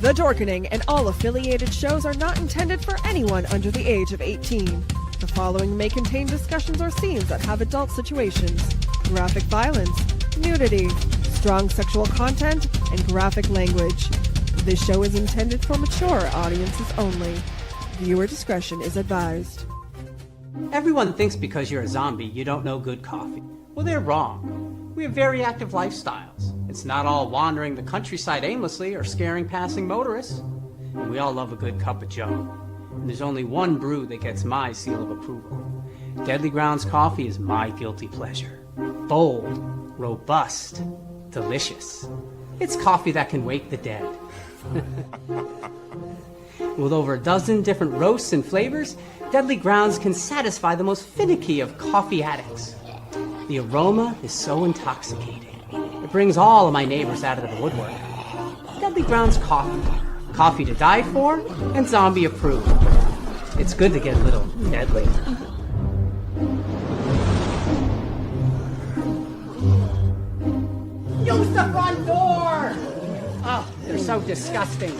The Dorkening and all affiliated shows are not intended for anyone under the age of 18. The following may contain discussions or scenes that have adult situations, graphic violence, nudity, strong sexual content, and graphic language. This show is intended for mature audiences only. Viewer discretion is advised. Everyone thinks because you're a zombie, you don't know good coffee. Well, they're wrong. We have very active lifestyles. It's not all wandering the countryside aimlessly or scaring passing motorists. And we all love a good cup of joe. And there's only one brew that gets my seal of approval. Deadly Grounds coffee is my guilty pleasure. Bold, robust, delicious. It's coffee that can wake the dead. With over a dozen different roasts and flavors, Deadly Grounds can satisfy the most finicky of coffee addicts. The aroma is so intoxicating. It brings all of my neighbors out of the woodwork. Deadly Grounds coffee. Coffee to die for and zombie approved. It's good to get a little deadly. Use the front door! Oh, they're so disgusting.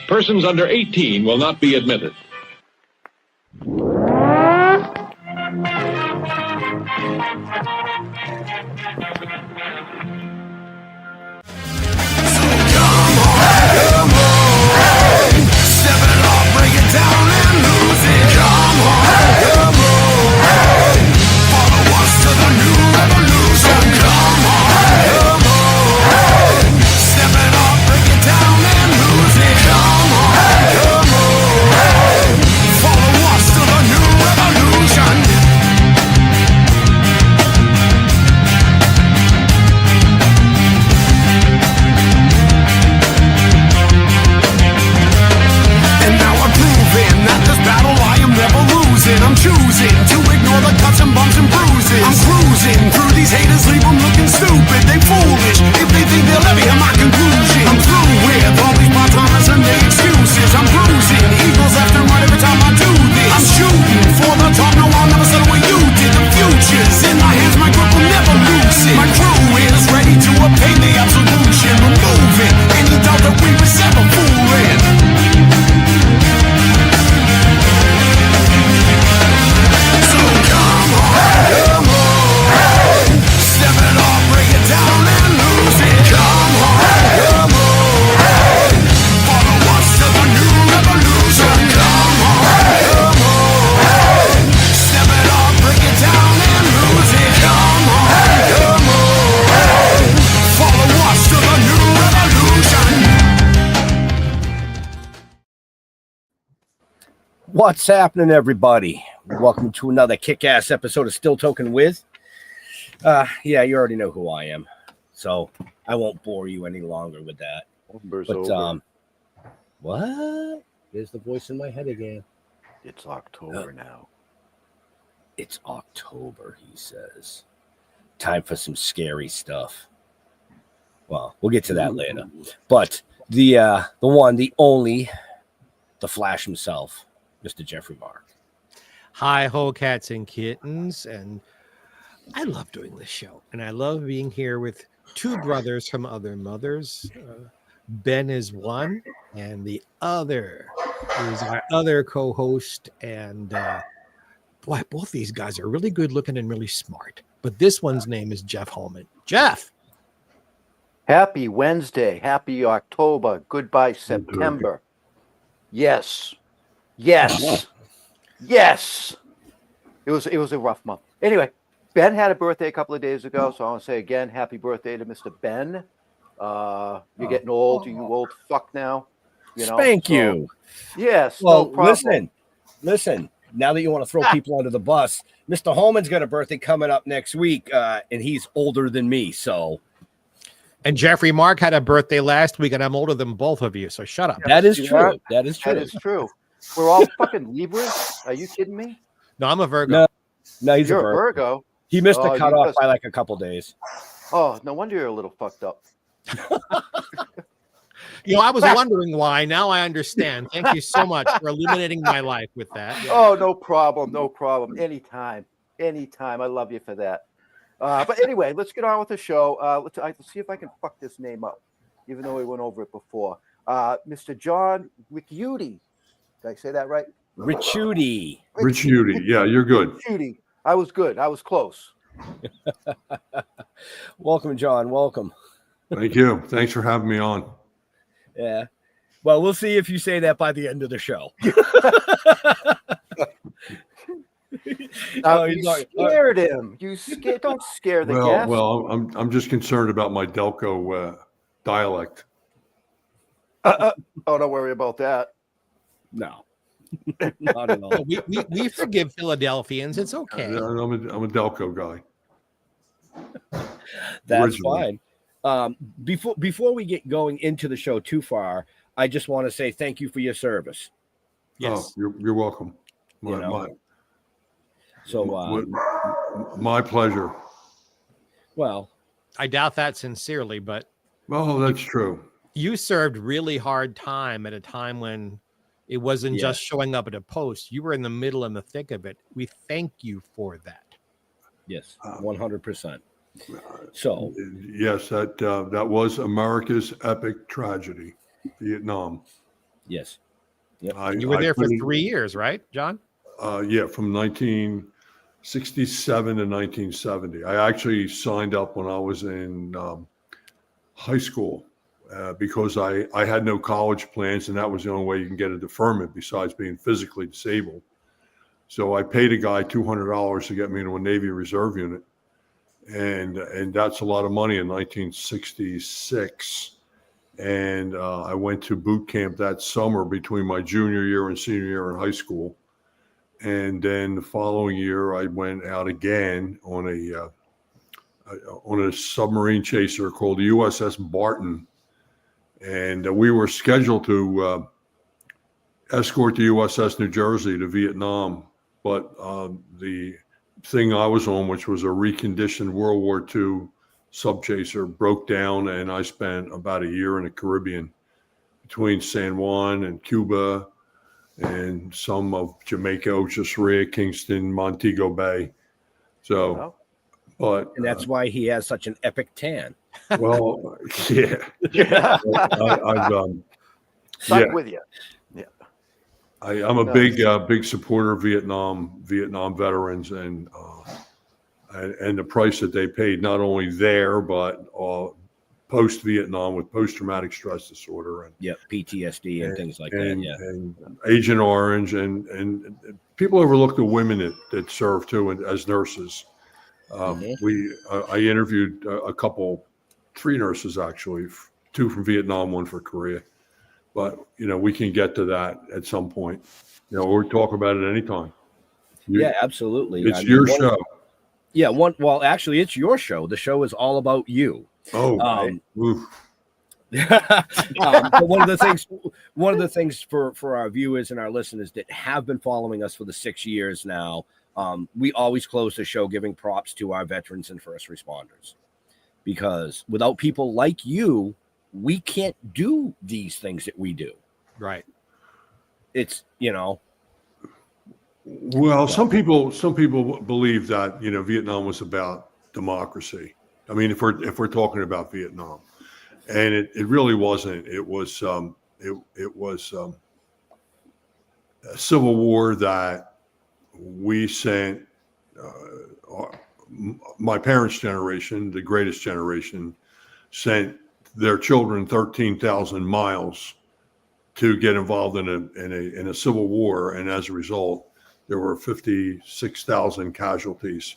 Persons under 18 will not be admitted. I'm choosing to ignore the cuts and bumps and bruises. I'm cruising through these haters, leave them looking stupid. They foolish if they think they'll ever hear my conclusion. I'm through with all these part-timers and their excuses. I'm bruising eagles left and right every time I do this. I'm shooting for the top, no I'll never settle what you did. The future's in my hands, my grip will never lose it. My crew is ready to obtain the absolution, removing any doubt that we was ever fooling. What's happening, everybody? Welcome to another kick-ass episode of Still Toking with. Yeah, you already know who I am, so I won't bore you any longer with that. But what? There's the voice in my head again. It's October now. It's October, he says. Time for some scary stuff. Well, we'll get to that later. But the one, the only, the Flash himself, Mr. Jeffrey Mark. Hi ho, cats and kittens, and I love doing this show, and I love being here with two brothers from other mothers. Ben is one, and the other is our other co-host, and boy, both these guys are really good looking and really smart, but this one's name is Jeff Holman. Jeff! Happy Wednesday, happy October, goodbye September. Yes. Yes. Yes. It was a rough month. Anyway, Ben had a birthday a couple of days ago, so I want to say again, happy birthday to Mr. Ben. You're getting old, you old fuck now. You know. Thank you. Yes. Well, no problem. listen. Now that you want to throw people under the bus, Mr. Holman's got a birthday coming up next week, and he's older than me, so. And Jeffrey Mark had a birthday last week, and I'm older than both of you, so shut up. That is true. That is true. That is true. We're all fucking Libras. Are you kidding me? No, I'm a Virgo. No, he's You're a Virgo. He missed the cutoff by like a couple days. Oh, no wonder you're a little fucked up. I was wondering why. Now I understand. Thank you so much for illuminating my life with that. Yeah. Oh, no problem. No problem. Anytime. Anytime. I love you for that. But anyway, let's get on with the show. Let's see if I can fuck this name up, even though we went over it before. Mr. John Ricciutti. Did I say that right? Ricciutti. Ricciutti. Yeah, you're good. Ricciutti. I was good. I was close. Welcome, John. Welcome. Thank you. Thanks for having me on. Yeah. Well, we'll see if you say that by the end of the show. You scared him. Don't scare the guest. Well, I'm just concerned about my Delco dialect. Oh, don't worry about that. No. Not at all. We forgive Philadelphians. It's okay. I'm a Delco guy. That's Originally. fine. Before we get going into the show too far, I just want to say thank you for your service. Yes. Oh, you're welcome. My pleasure. Well, I doubt that sincerely, but well, that's true. you served really hard time at a time when it wasn't just showing up at a post. You were in the middle and the thick of it. We thank you for that. yes, 100%. So Yes, that was America's epic tragedy, Vietnam. yes, You were there for 3 years, right, John? Yeah, from 1967 to 1970. I actually signed up when I was in high school because I had no college plans, and that was the only way you can get a deferment besides being physically disabled. So I paid a guy $200 to get me into a Navy Reserve unit, and that's a lot of money in 1966. And I went to boot camp that summer between my junior year and senior year in high school. And then the following year, I went out again on a submarine chaser called the USS Barton. And we were scheduled to escort the USS New Jersey to Vietnam. But the thing I was on, which was a reconditioned World War II subchaser, broke down, and I spent about a year in the Caribbean between San Juan and Cuba and some of Jamaica, Oceania, Kingston, Montego Bay. So, but and that's why he has such an epic tan. well, yeah, I've Stuck with you. Yeah, I'm a big supporter of Vietnam veterans, and the price that they paid, not only there but post Vietnam with post traumatic stress disorder and PTSD and things like that. And Agent Orange, and people overlook the women that serve too, and as nurses. I interviewed a couple, 3 nurses actually, 2 from Vietnam, 1 for Korea. But we can get to that at some point. Or talk about it anytime. Absolutely. It's your show. Yeah, well, actually, it's your show. The show is all about you. Oh, but one of the things for our viewers and our listeners that have been following us for the 6 years now, we always close the show giving props to our veterans and first responders, because without people like you, we can't do these things that we do. Right. It's Well, some people believe that Vietnam was about democracy. I mean, if we're talking about Vietnam, and it really wasn't. It was a civil war that we sent. My parents' generation, the greatest generation, sent their children 13,000 miles to get involved in a civil war, and as a result, there were 56,000 casualties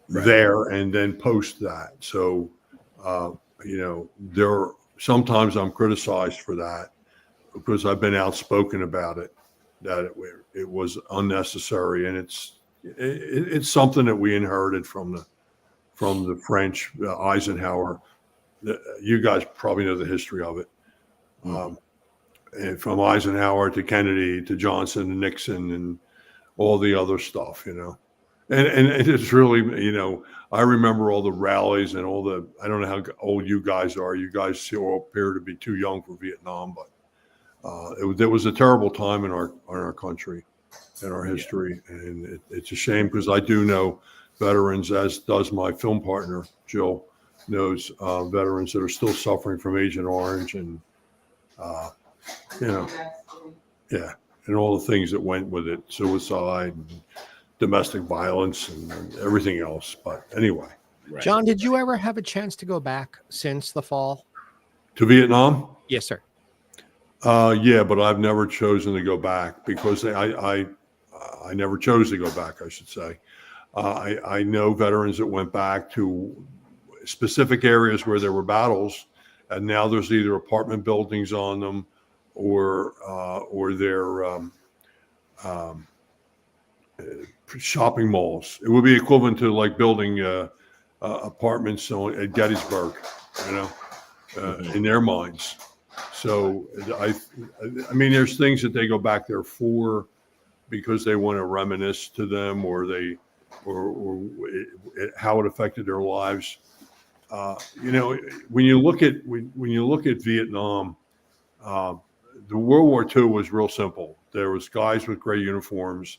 there, and then post that. So, sometimes I'm criticized for that because I've been outspoken about it, that it was unnecessary, and it's something that we inherited from the French, Eisenhower. You guys probably know the history of it. And from Eisenhower to Kennedy to Johnson and Nixon and all the other stuff, And it's really, I remember all the rallies and all the, I don't know how old you guys are. You guys still appear to be too young for Vietnam, but it was a terrible time in our country, in our history. And it's a shame because I do know veterans, as does my film partner, Jill, knows veterans that are still suffering from Agent Orange and, yeah, and all the things that went with it, suicide and domestic violence and everything else. But anyway. Right. John, did you ever have a chance to go back since the fall? To Vietnam? Yes, sir. Yeah, but I've never chosen to go back because I never chose to go back, I should say. I know veterans that went back to specific areas where there were battles, and now there's either apartment buildings on them or they're shopping malls. It would be equivalent to like building apartments at Gettysburg, in their minds. So I mean, there's things that they go back there for because they want to reminisce to them, or how it affected their lives. When you look at Vietnam, the World War II was real simple. There was guys with gray uniforms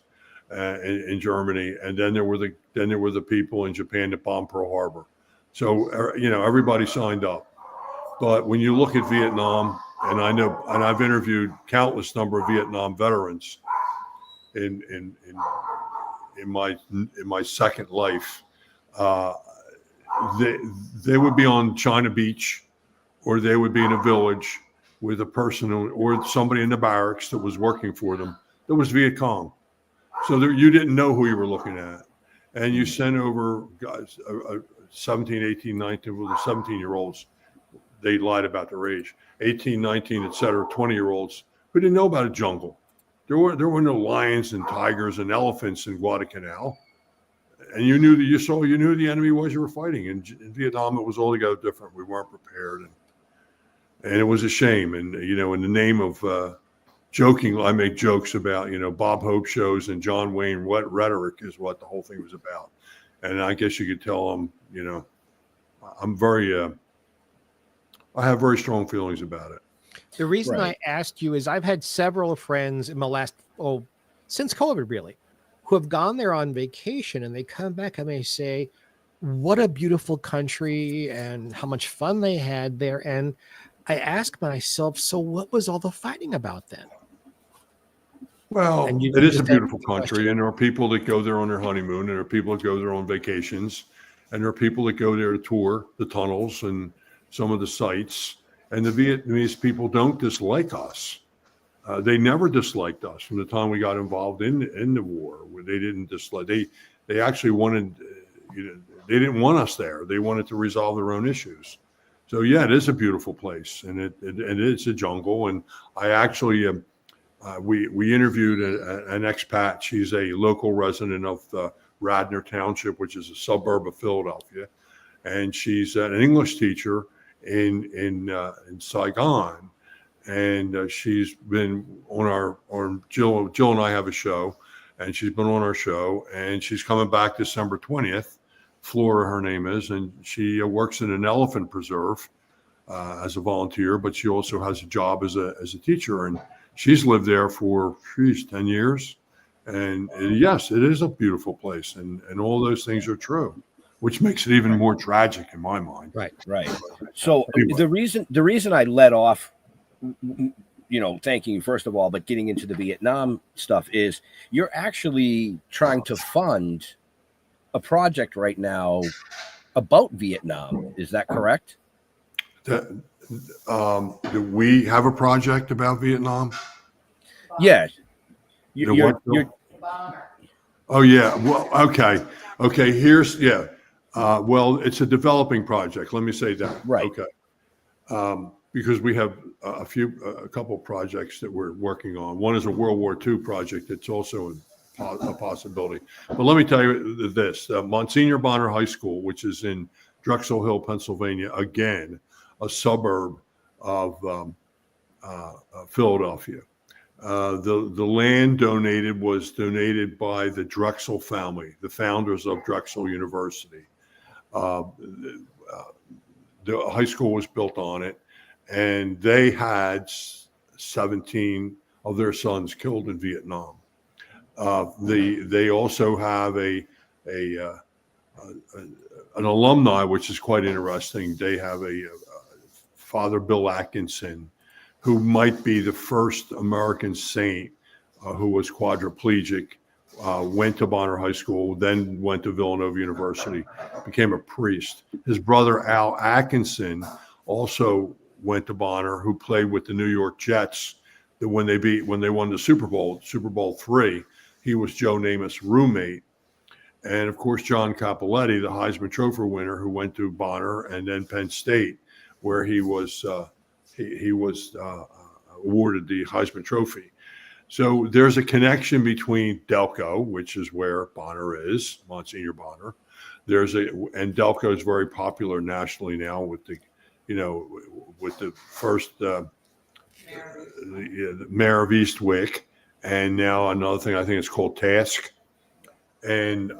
in Germany, and then there were the people in Japan that bombed Pearl Harbor. So everybody signed up. But when you look at Vietnam, and I've interviewed countless number of Vietnam veterans in my second life, they would be on China Beach, or they would be in a village with a person or somebody in the barracks that was working for them that was Viet Cong. So you didn't know who you were looking at. And you sent over guys, 17, 18, 19, well, the 17-year-olds, they lied about their age, 18, 19, et cetera, 20-year-olds who didn't know about a jungle. There were no lions and tigers and elephants in Guadalcanal. And you knew who the enemy was you were fighting. And in Vietnam, it was altogether different. We weren't prepared. And it was a shame. And, in the name of joking, I make jokes about, Bob Hope shows and John Wayne rhetoric is what the whole thing was about. And I guess you could tell them, I have very strong feelings about it. The reason Right. I asked you is I've had several friends in the since COVID really, who have gone there on vacation, and they come back and they say, what a beautiful country and how much fun they had there. And I ask myself, so what was all the fighting about then? Well, And you it is a just beautiful answered the question. country, and there are people that go there on their honeymoon, and there are people that go there on vacations, and there are people that go there to tour the tunnels and some of the sites. And the Vietnamese people don't dislike us. They never disliked us from the time we got involved in the war. They didn't dislike. They actually wanted. They didn't want us there. They wanted to resolve their own issues. So yeah, it is a beautiful place, and it's a jungle. And I actually. We interviewed an expat. She's a local resident of Radnor Township, which is a suburb of Philadelphia, and she's an English teacher in Saigon, and she's been on Jill and I have a show, and she's been on our show, and she's coming back December 20th. Flora, her name is, and she works in an elephant preserve as a volunteer, but she also has a job as a teacher, and she's lived there for 10 years. And yes, it is a beautiful place. And all those things are true, which makes it even more tragic in my mind. Right. So Anyway. the reason I let off, thanking you first of all, but getting into the Vietnam stuff is you're actually trying to fund a project right now about Vietnam. Is that correct? Do we have a project about Vietnam? Yeah. Oh yeah. Well, okay. Well, it's a developing project. Let me say that. Right. Okay. Because we have a couple projects that we're working on. One is a World War II project. It's also a possibility. But let me tell you this: Monsignor Bonner High School, which is in Drexel Hill, Pennsylvania, again, a suburb of Philadelphia. The land was donated by the Drexel family, the founders of Drexel University. The high school was built on it, and they had 17 of their sons killed in Vietnam. They also have an alumni, which is quite interesting. They have a Father Bill Atkinson, who might be the first American saint who was quadriplegic, went to Bonner High School, then went to Villanova University, became a priest. His brother Al Atkinson also went to Bonner, who played with the New York Jets. That when they won the Super Bowl III, he was Joe Namath's roommate. And of course, John Cappelletti, the Heisman Trophy winner, who went to Bonner and then Penn State, where he was awarded the Heisman Trophy. So there's a connection between Delco, which is where Bonner is, Monsignor Bonner. And Delco is very popular nationally now with the first the mayor of Eastwick, and now another thing I think it's called Task. And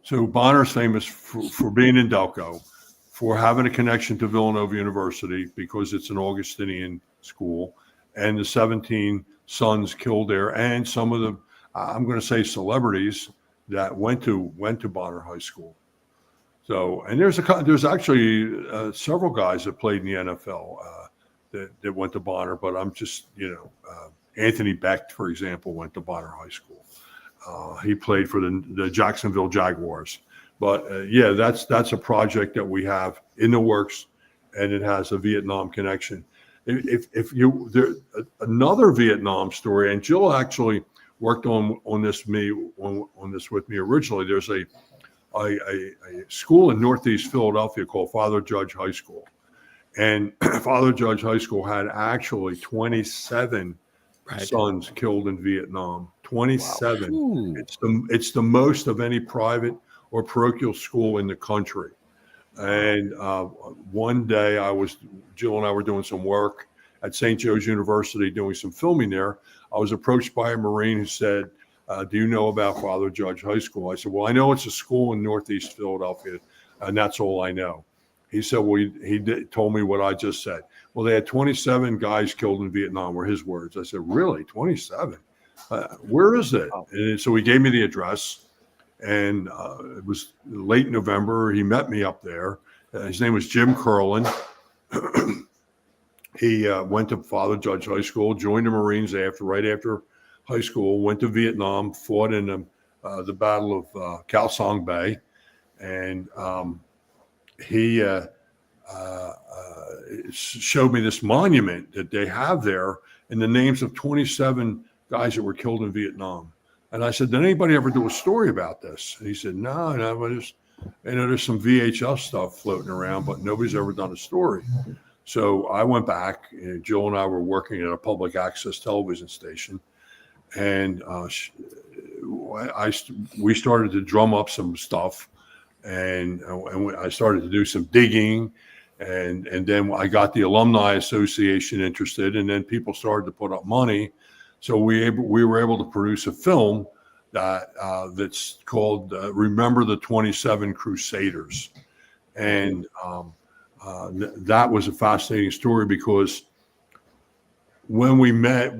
so Bonner's famous for being in Delco, for having a connection to Villanova University because it's an Augustinian school, and the 17 sons killed there, and some of the, I'm going to say, celebrities that went to Bonner High School. So, and there's actually several guys that played in the NFL that went to Bonner, but I'm just, Anthony Becht, for example, went to Bonner High School. He played for the Jacksonville Jaguars. But that's a project that we have in the works, and it has a Vietnam connection. Another Vietnam story, and Jill actually worked on this with me originally. There's a school in Northeast Philadelphia called Father Judge High School, and Father Judge High School had actually 27 sons killed in Vietnam. 27. Wow. It's the most of any private or parochial school in the country. And one day Jill and I were doing some work at St. Joe's University doing some filming there. I was approached by a Marine who said, do you know about Father Judge High School? I said, well, I know it's a school in Northeast Philadelphia, and that's all I know. He said, well, told me what I just said. Well, they had 27 guys killed in Vietnam, were his words. I said, really, 27? Where is it? And so he gave me the address. And it was late November. He met me up there. His name was Jim Curlin. He went to Father Judge High School, joined the Marines right after high school, went to Vietnam, fought in the Battle of Khao Sang Bay. And he showed me this monument that they have there in the names of 27 guys that were killed in Vietnam. And I said, did anybody ever do a story about this? And he said, no, there's some VHS stuff floating around, but nobody's ever done a story. So I went back, and Jill and I were working at a public access television station, and we started to drum up some stuff, and I started to do some digging, and then I got the Alumni Association interested, and then people started to put up money. So we were able to produce a film that's called "Remember the 27 Crusaders," and that was a fascinating story because when we met,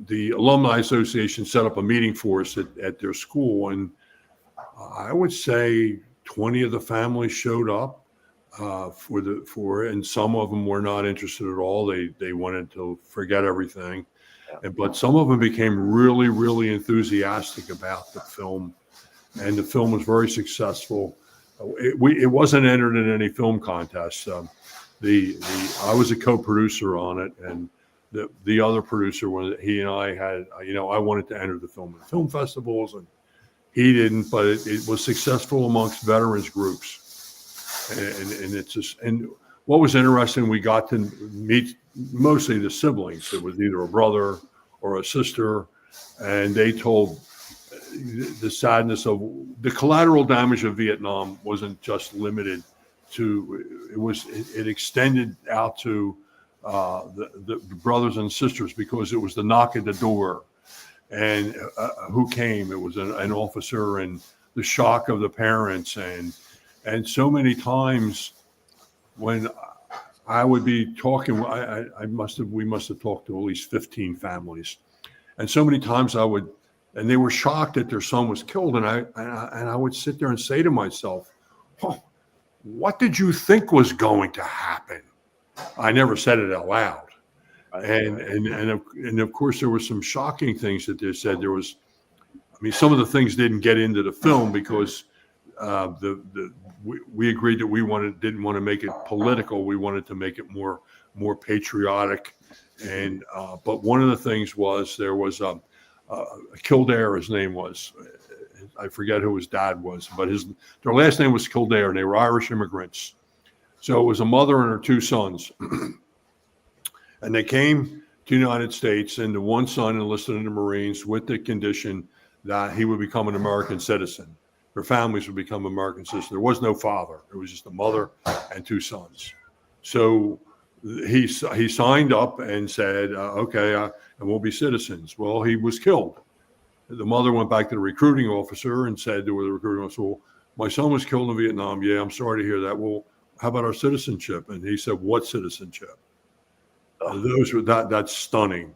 the Alumni Association set up a meeting for us at their school, and I would say 20 of the families showed up for it, and some of them were not interested at all. They wanted to forget everything. But some of them became really, really enthusiastic about the film, and the film was very successful. It wasn't entered in any film contest. I was a co-producer on it, and the other producer, he and I had, I wanted to enter the film in film festivals, and he didn't. But it was successful amongst veterans groups, and it's just. And what was interesting, we got to meet mostly the siblings. It was either a brother or a sister, and they told the sadness of the collateral damage of Vietnam wasn't just limited to, it extended out to the brothers and sisters, because it was the knock at the door, and who came? It was an officer, and the shock of the parents, and so many times when I would be talking, we must have talked to at least 15 families, and so many times and they were shocked that their son was killed, and I would sit there and say to myself, oh, what did you think was going to happen? I never said it out loud. And of course, there were some shocking things that they said. Some of the things didn't get into the film because we agreed that we didn't want to make it political. We wanted to make it more patriotic. And but one of the things was there was Kildare, his name was. I forget who his dad was, but their last name was Kildare, and they were Irish immigrants. So it was a mother and her two sons. And they came to the United States, and the one son enlisted in the Marines with the condition that he would become an American citizen. Their families would become American citizens. There was no father. It was just a mother and two sons. So he signed up and said, okay, and we'll be citizens. Well, he was killed. The mother went back to the recruiting officer and said to the recruiting officer, well, my son was killed in Vietnam. Yeah, I'm sorry to hear that. Well, how about our citizenship? And he said, what citizenship? That's stunning.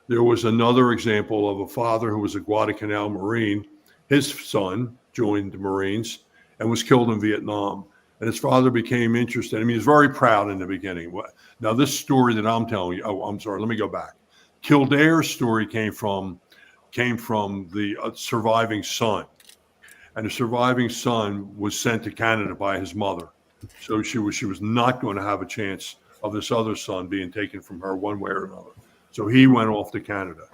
There was another example of a father who was a Guadalcanal Marine. His son joined the Marines and was killed in Vietnam. And his father became interested. He was very proud in the beginning. Now, this story that I'm telling you, I'm sorry, let me go back. Kildare's story came from the surviving son. And the surviving son was sent to Canada by his mother. So she was not going to have a chance of this other son being taken from her one way or another. So he went off to Canada.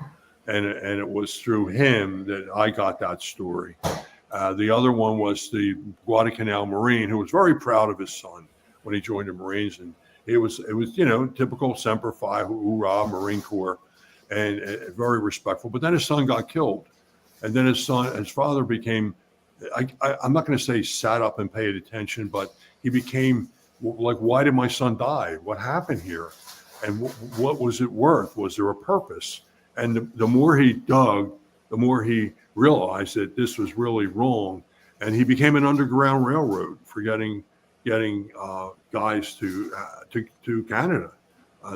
And it was through him that I got that story. The other one was the Guadalcanal Marine, who was very proud of his son when he joined the Marines. And it was typical Semper Fi, hoorah, Marine Corps, and very respectful. But then his son got killed. And then his father became, I'm not going to say sat up and paid attention, but he became like, why did my son die? What happened here? And what was it worth? Was there a purpose? And the more he dug, the more he realized that this was really wrong. And he became an underground railroad for getting guys to Canada.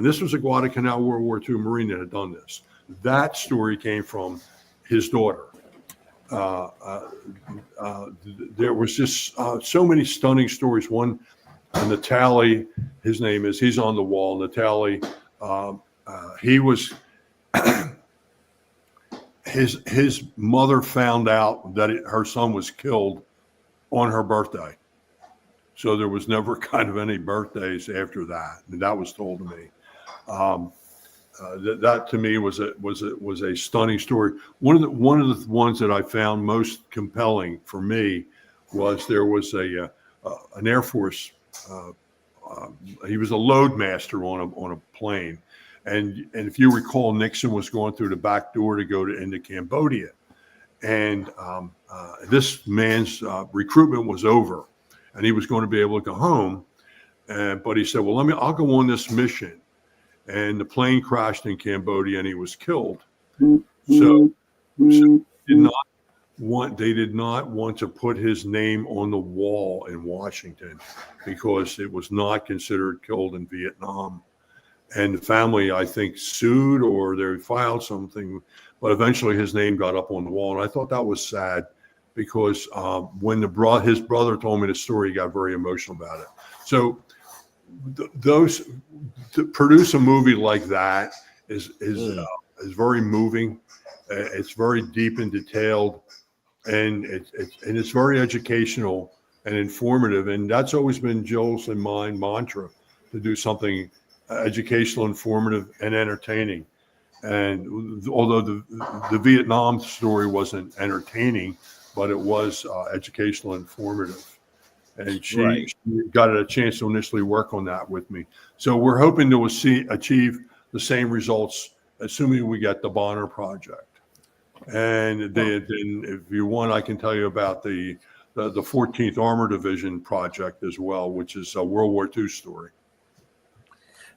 This was a Guadalcanal World War II Marine that had done this. That story came from his daughter. There was just so many stunning stories. One, Natali, his name is, he's on the wall. Natali, he was, his mother found out that her son was killed on her birthday. So there was never kind of any birthdays after that. And that was told to me. That to me was a stunning story. One of the ones that I found most compelling for me was there was an Air Force. He was a load master on a plane, and if you recall, Nixon was going through the back door to go into Cambodia, and this man's recruitment was over, and he was going to be able to go home, but he said, "Well, I'll go on this mission." And the plane crashed in Cambodia, and he was killed. So they did not want to put his name on the wall in Washington because it was not considered killed in Vietnam. And the family, I think, sued or they filed something, but eventually his name got up on the wall. And I thought that was sad because when his brother told me the story, he got very emotional about it. So to produce a movie like that is very moving. It's very deep and detailed, and it's very educational and informative. And that's always been Joel's and mine mantra, to do something educational, informative, and entertaining. And although the Vietnam story wasn't entertaining, but it was educational and informative. And she got a chance to initially work on that with me. So we're hoping to achieve the same results, assuming we get the Bonner project. And then if you want, I can tell you about the 14th Armor Division project as well, which is a World War II story.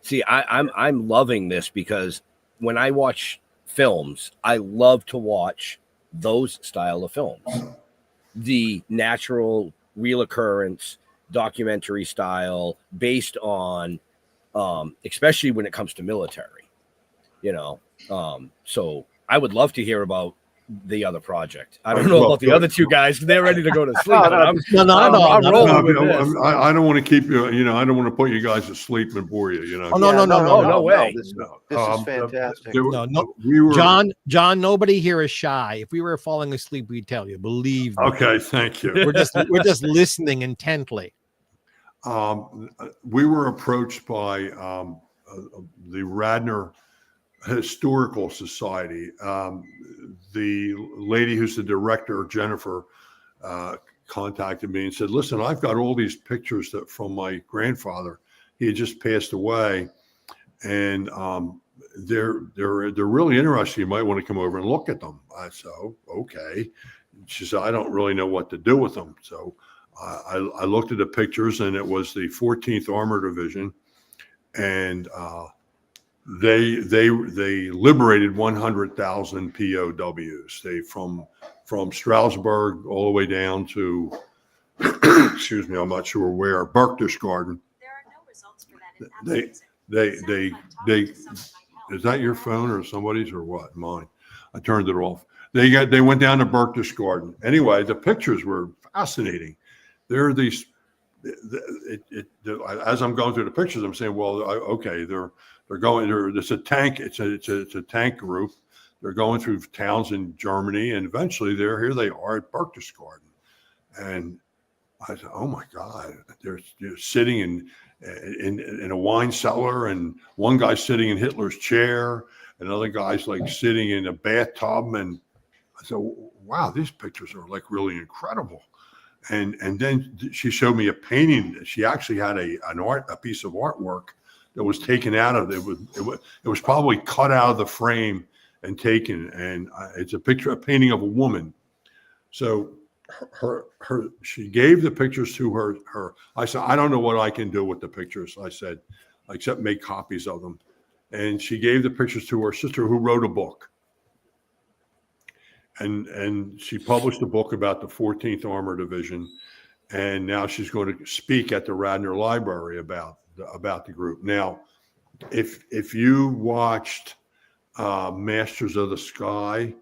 See, I'm loving this because when I watch films, I love to watch those style of films. The natural, real occurrence, documentary style, based on, especially when it comes to military, So I would love to hear about the other project. I don't know about the other two guys. They're ready to go to sleep. I'm rolling with this. I don't want to keep you. I don't want to put you guys to sleep and bore you. Oh, no way. This is fantastic. We were John. Nobody here is shy. If we were falling asleep, we'd tell you. Believe me. Okay, thank you. We're just listening intently. We were approached by the Radnor Historical Society. The lady who's the director, Jennifer, contacted me and said, "Listen, I've got all these pictures from my grandfather. He had just passed away, and they're really interesting. You might want to come over and look at them." I said, "Oh, okay." She said, "I don't really know what to do with them." So I looked at the pictures, and it was the 14th Armored Division, and they liberated 100,000 POWs. They from Strasbourg all the way down to excuse me, I'm not sure where, Berchtesgaden. There are no results for that. They is that your phone or somebody's or what? Mine. I turned it off. They went down to Berchtesgaden. Anyway, the pictures were fascinating. There are these. As I'm going through the pictures, I'm saying, well, okay, they're going. It's a tank. It's a tank group. They're going through towns in Germany, and eventually here they are at Berchtesgaden, and I said, oh my God, they're sitting in a wine cellar, and one guy's sitting in Hitler's chair, and other guy's like sitting in a bathtub, and I said, wow, these pictures are like really incredible. And then she showed me a painting. She actually had a piece of artwork that was taken out of it. It was probably cut out of the frame and taken. And it's a painting of a woman. So she gave the pictures to her. I said, I don't know what I can do with the pictures. I said, except make copies of them. And she gave the pictures to her sister, who wrote a book. And she published a book about the 14th Armored Division, and now she's going to speak at the Radnor Library about the group. Now, if you watched Masters of the Sky,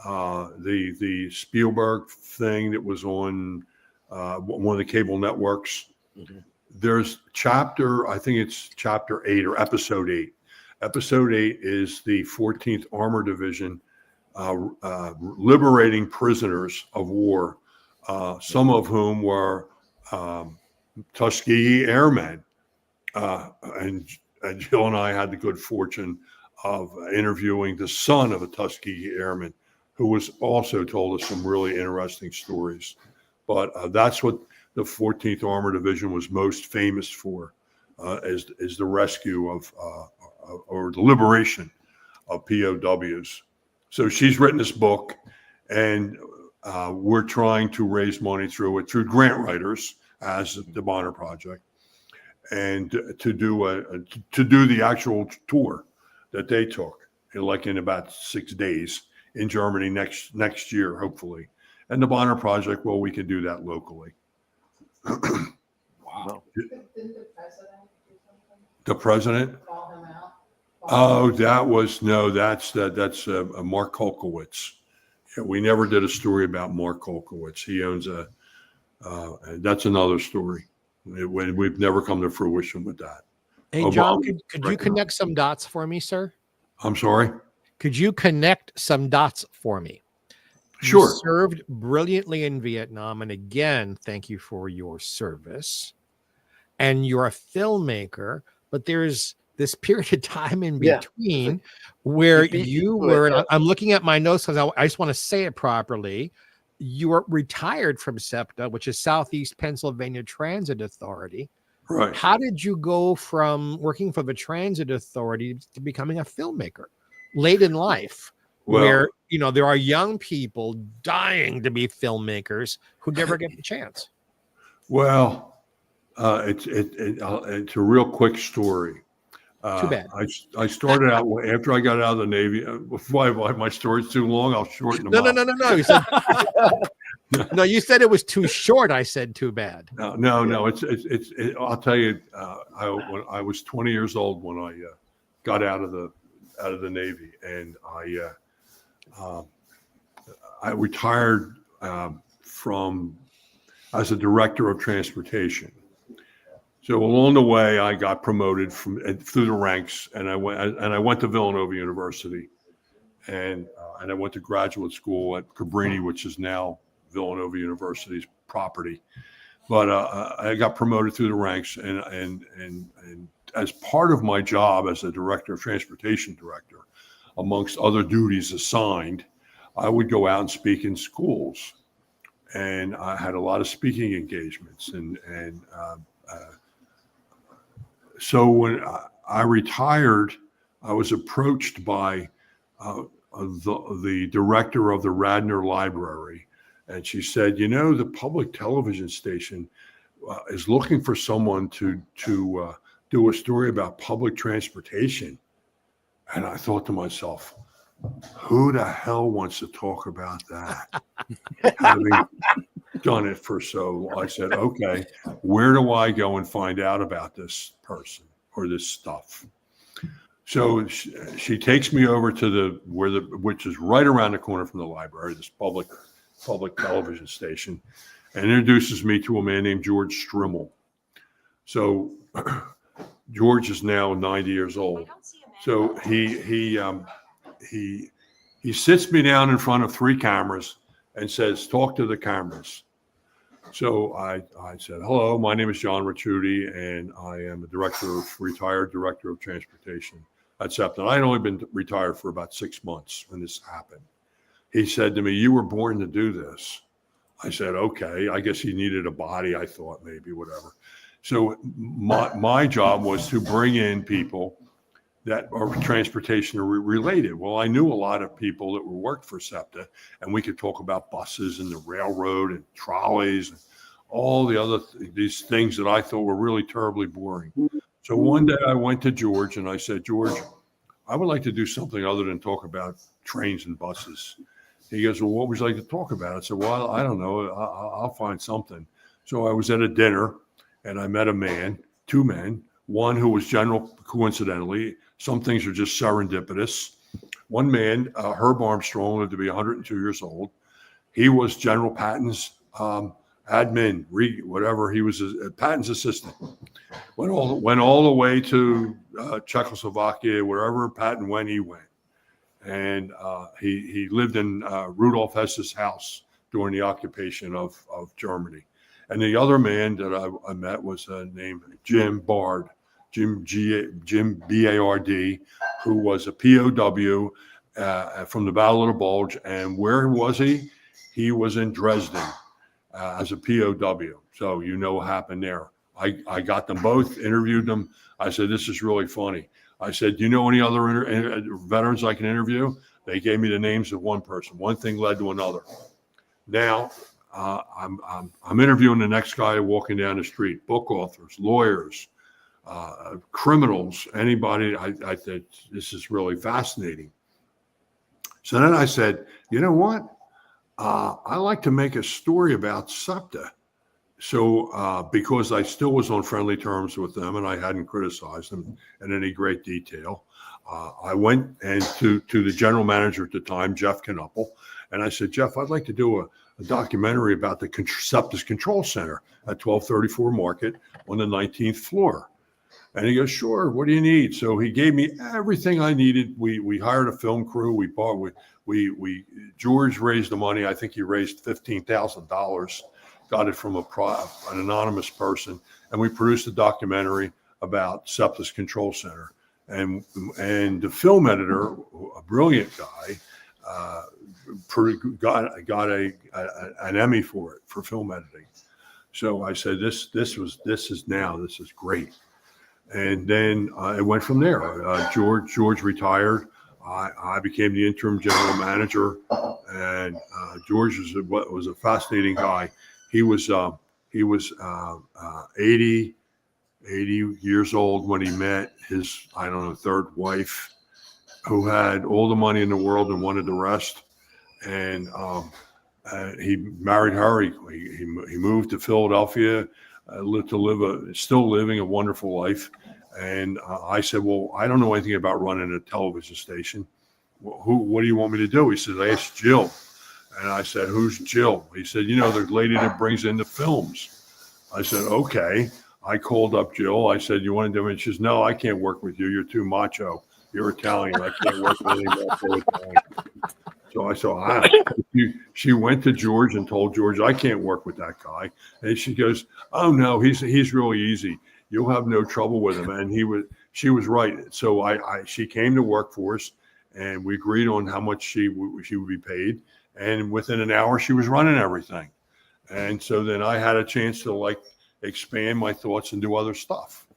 the Spielberg thing that was on one of the cable networks, there's I think it's chapter 8 or episode 8. Episode 8 is the 14th Armored Division liberating prisoners of war, some of whom were Tuskegee Airmen. And Jill and I had the good fortune of interviewing the son of a Tuskegee Airman, who was also told us some really interesting stories. But that's what the 14th Armored Division was most famous for, is the rescue of or the liberation of POWs. So she's written this book, and we're trying to raise money through grant writers as the Bonner Project, and to do the actual tour that they took, like in about 6 days in Germany next year, hopefully. And the Bonner Project, well, we can do that locally. Wow. The president? Oh, that's Mark Kolkowitz. Yeah, we never did a story about Mark Kolkowitz. He owns that's another story. We've never come to fruition with that. Hey, John, could you connect some dots for me, sir? I'm sorry? Could you connect some dots for me? Sure. You served brilliantly in Vietnam. And again, thank you for your service. And you're a filmmaker, but there's this period of time in between where you were, and I'm looking at my notes because I just want to say it properly. You were retired from SEPTA, which is Southeast Pennsylvania Transit Authority. Right. How did you go from working for the Transit Authority to becoming a filmmaker late in life, where, there are young people dying to be filmmakers who never get the chance? Well, it's a real quick story. Too bad. I started out after I got out of the Navy. Why my story's too long? I'll shorten them up. No. You said no. You said it was too short. I said too bad. No. It's I'll tell you. When I was 20 years old when I got out of the Navy, and I retired from as a director of transportation. So along the way, I got promoted through the ranks, and I went to Villanova University, and I went to graduate school at Cabrini, which is now Villanova University's property. But I got promoted through the ranks, and as part of my job as a director of transportation director, amongst other duties assigned, I would go out and speak in schools, and I had a lot of speaking engagements, so when I retired, I was approached by the director of the Radnor Library, and she said, the public television station is looking for someone to do a story about public transportation. And I thought to myself, who the hell wants to talk about that? Having done it for so long, I said, okay, where do I go and find out about this person or this stuff? So she takes me over to which is right around the corner from the library, this public television station, and introduces me to a man named George Strimmel. So George is now 90 years old. So he sits me down in front of 3 cameras and says, talk to the cameras. So I said, hello, my name is John Ricciutti, and I am a retired director of transportation at SEPTA. I had only been retired for about 6 months when this happened. He said to me, you were born to do this. I said, okay, I guess he needed a body, I thought, maybe, whatever. So my job was to bring in people that are transportation related. Well, I knew a lot of people that worked for SEPTA, and we could talk about buses and the railroad and trolleys and all the other these things that I thought were really terribly boring. So one day I went to George and I said, George, I would like to do something other than talk about trains and buses. He goes, well, what would you like to talk about? I said, well, I don't know. I'll find something. So I was at a dinner and I met 2 men, one who was general, coincidentally. Some things are just serendipitous. One man, Herb Armstrong, lived to be 102 years old. He was General Patton's admin, whatever. He was Patton's assistant. Went all the way to Czechoslovakia, wherever Patton went, he went. And he lived in Rudolf Hess's house during the occupation of Germany. And the other man that I met was named Jim Bard. Jim B-A-R-D, who was a POW from the Battle of the Bulge. And where was he? He was in Dresden as a POW. So what happened there. I got them both, interviewed them. I said, this is really funny. I said, do you know any other veterans I can interview? They gave me the names of one person. One thing led to another. Now, I'm interviewing the next guy walking down the street, book authors, lawyers, criminals, anybody. I said, this is really fascinating. So then I said, you know what? I like to make a story about SEPTA. So because I still was on friendly terms with them and I hadn't criticized them in any great detail, I went and to the general manager at the time, Jeff Knuppel, and I said, Jeff, I'd like to do a documentary about the SEPTA's control center at 1234 Market on the 19th floor. And he goes, sure, what do you need? So he gave me everything I needed. We hired a film crew. We George raised the money. I think he raised $15,000, got it from an anonymous person. And we produced a documentary about SEPTA's control center. And the film editor, a brilliant guy, got an Emmy for it, for film editing. So I said, this is great. And then it went from there. George retired. I became the interim general manager, and George was a fascinating guy. He was 80. 80 years old when he met his, I don't know, third wife, who had all the money in the world and wanted the rest. And he married her. He moved to Philadelphia, still living a wonderful life. And I said, well, I don't know anything about running a television station. Well, what do you want me to do? He said, ask Jill. And I said, who's Jill? He said, you know, the lady that brings in the films. I said, okay. I called up Jill. I said, you want to do it? She says, no, I can't work with you. You're too macho. You're Italian. I can't work with anybody. So I said, she went to George and told George, I can't work with that guy. And she goes, oh no, he's really easy. You'll have no trouble with him. And she was right. So she came to work for us, and we agreed on how much she would be paid. And within an hour, she was running everything. And so then I had a chance to expand my thoughts and do other stuff.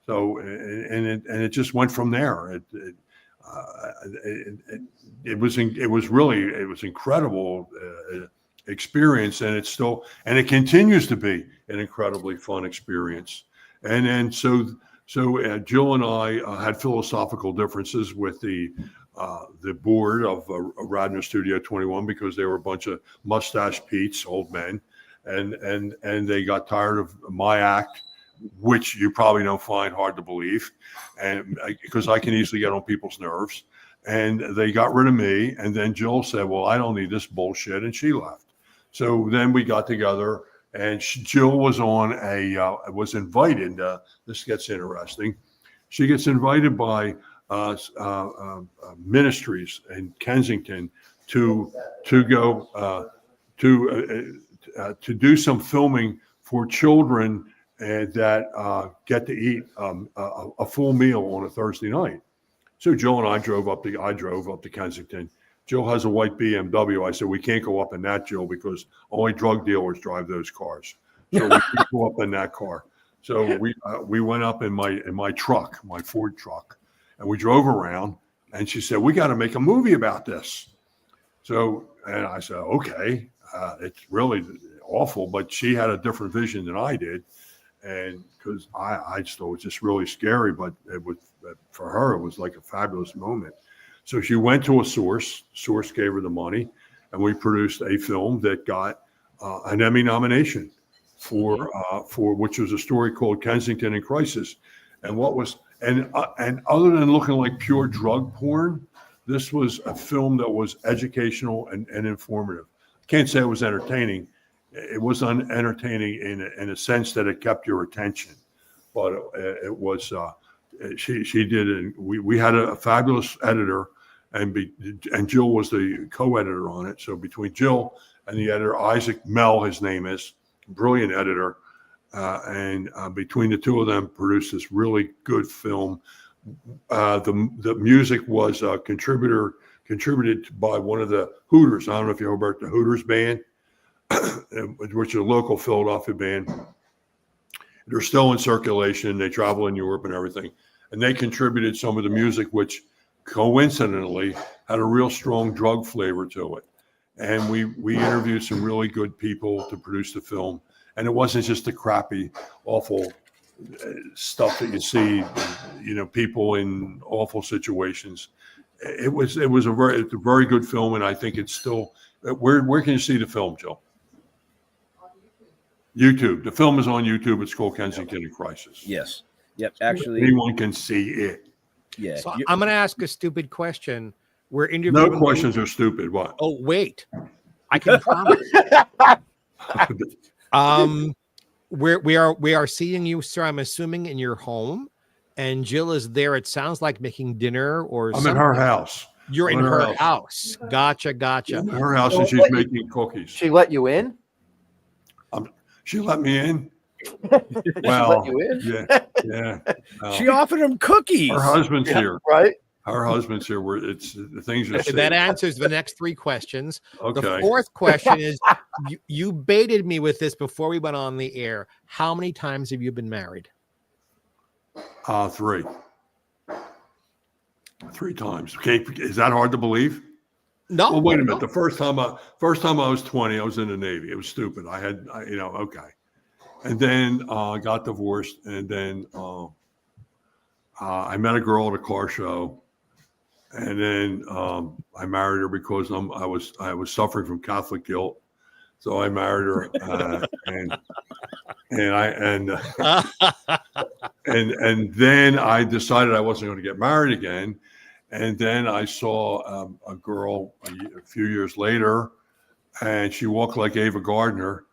So, and it just went from there. It was incredible experience, and it continues to be an incredibly fun experience. And then so Jill and I had philosophical differences with the board of Radnor Studio 21, because they were a bunch of mustache Pete's, old men, and they got tired of my act, which you probably don't find hard to believe, and because I can easily get on people's nerves. And they got rid of me. And then Jill said, well, I don't need this bullshit. And she left. So then we got together, and Jill was was invited. This gets interesting. She gets invited by ministries in Kensington to go to do some filming for children that get to eat a full meal on a Thursday night. So Jill and I drove up to Kensington. Jill has a white BMW. I said, we can't go up in that, Jill, because only drug dealers drive those cars. So we can't go up in that car. So we went up in my truck, my Ford truck, and we drove around. And she said, we got to make a movie about this. So, and I said, okay, it's really awful, but she had a different vision than I did. And because I just thought it was just really scary, but for her, it was like a fabulous moment. So she went to a source gave her the money, and we produced a film that got an Emmy nomination for which was a story called Kensington in Crisis. And and other than looking like pure drug porn, this was a film that was educational and informative. Can't say it was entertaining. It was entertaining in a sense that it kept your attention, but it was. She did it. We had a fabulous editor, and Jill was the co-editor on it. So between Jill and the editor, Isaac Mell, his name is, brilliant editor, and between the two of them, produced this really good film. The music was contributed by one of the Hooters. I don't know if you know about the Hooters band, which is a local Philadelphia band. They're still in circulation. They travel in Europe and everything. And they contributed some of the music, which coincidentally had a real strong drug flavor to it. And we interviewed some really good people to produce the film. And it wasn't just the crappy, awful stuff that you see, people in awful situations. It was a very good film. And I think it's still, where can you see the film, Jill? YouTube. The film is on YouTube. It's called Kensington in Crisis. Yes. Yep. Actually, anyone can see it. Yeah. So I'm going to ask a stupid question. We're interviewing. No questions are stupid. What? Oh, wait. I can promise. We are seeing you, sir, I'm assuming, in your home, and Jill is there. It sounds like making dinner or I'm in her house. You're in her house. Gotcha. In her house, and she's making cookies. She let you in? She let me in. Well, yeah. She offered him cookies. Her husband's here. Right? Her husband's here. The things are. That answers the next three questions. Okay. The fourth question is, you baited me with this before we went on the air. How many times have you been married? 3. 3 times. Okay, is that hard to believe? No. Well, wait a minute. The first time I was 20, I was in the Navy. It was stupid. Okay. and then got divorced, and then I met a girl at a car show, and then I married her because I was suffering from Catholic guilt, so I married her, and then I decided I wasn't going to get married again, and then I saw a girl a few years later, and she walked like Ava Gardner,